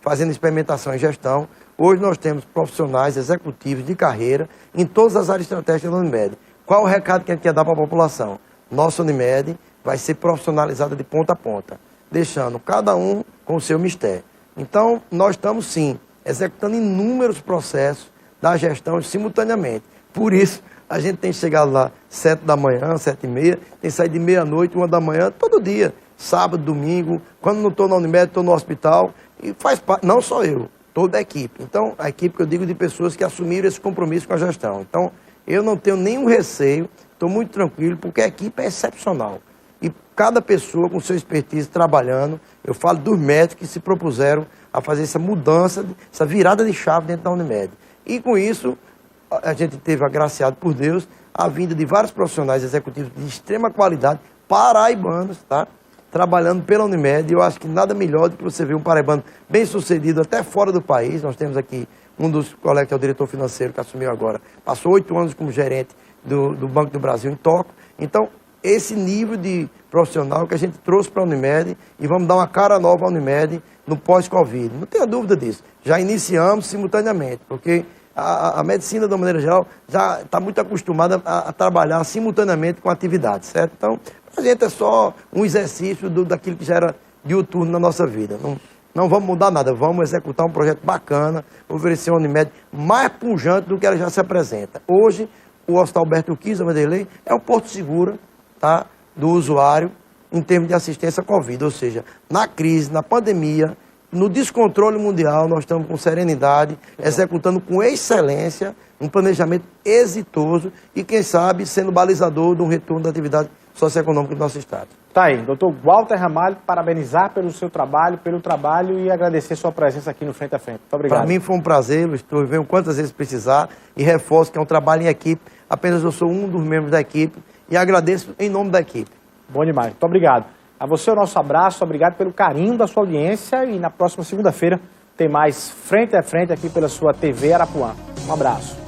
fazendo experimentação e gestão, hoje nós temos profissionais executivos de carreira em todas as áreas estratégicas da Unimed. Qual o recado que a gente quer dar para a população? Nossa Unimed vai ser profissionalizada de ponta a ponta, deixando cada um com o seu mistério. Então, nós estamos sim executando inúmeros processos da gestão simultaneamente. Por isso, a gente tem chegado lá 7 da manhã, 7h30, tem saído de meia-noite, 1 da manhã, todo dia. Sábado, domingo, quando não estou na Unimed, estou no hospital. E faz parte, não só eu, toda a equipe. Então, a equipe que eu digo de pessoas que assumiram esse compromisso com a gestão. Então, eu não tenho nenhum receio, estou muito tranquilo, porque a equipe é excepcional. E cada pessoa com seu expertise trabalhando, eu falo dos médicos que se propuseram a fazer essa mudança, essa virada de chave dentro da Unimed. E com isso, a gente teve, agraciado por Deus, a vinda de vários profissionais executivos de extrema qualidade, paraibanos, tá? Trabalhando pela Unimed. Eu acho que nada melhor do que você ver um paraibano bem sucedido até fora do país. Nós temos aqui um dos colegas, que é o diretor financeiro, que assumiu agora, passou 8 anos como gerente do Banco do Brasil em Tóquio. Então, esse nível de profissional que a gente trouxe para a Unimed e vamos dar uma cara nova à Unimed no pós-Covid. Não tenha dúvida disso. Já iniciamos simultaneamente, porque a medicina, de uma maneira geral, já está muito acostumada a trabalhar simultaneamente com a atividade, certo? Então, a gente é só um exercício daquilo que já era diuturno na nossa vida. Não vamos mudar nada, vamos executar um projeto bacana, oferecer uma Unimed mais pujante do que ela já se apresenta. Hoje, o Hospital Alberto Kiza, Vanderlei, é um porto seguro, tá, do usuário em termos de assistência à Covid. Ou seja, na crise, na pandemia, no descontrole mundial, nós estamos com serenidade, executando com excelência um planejamento exitoso e, quem sabe, sendo balizador de um retorno da atividade socioeconômica do nosso Estado. Tá aí, doutor Walter Ramalho, parabenizar pelo seu trabalho, e agradecer sua presença aqui no Frente a Frente. Muito obrigado. Para mim foi um prazer, eu venho quantas vezes precisar e reforço que é um trabalho em equipe, apenas eu sou um dos membros da equipe e agradeço em nome da equipe. Bom demais, muito obrigado. A você o nosso abraço, obrigado pelo carinho da sua audiência e na próxima segunda-feira tem mais Frente a Frente aqui pela sua TV Arapuã. Um abraço.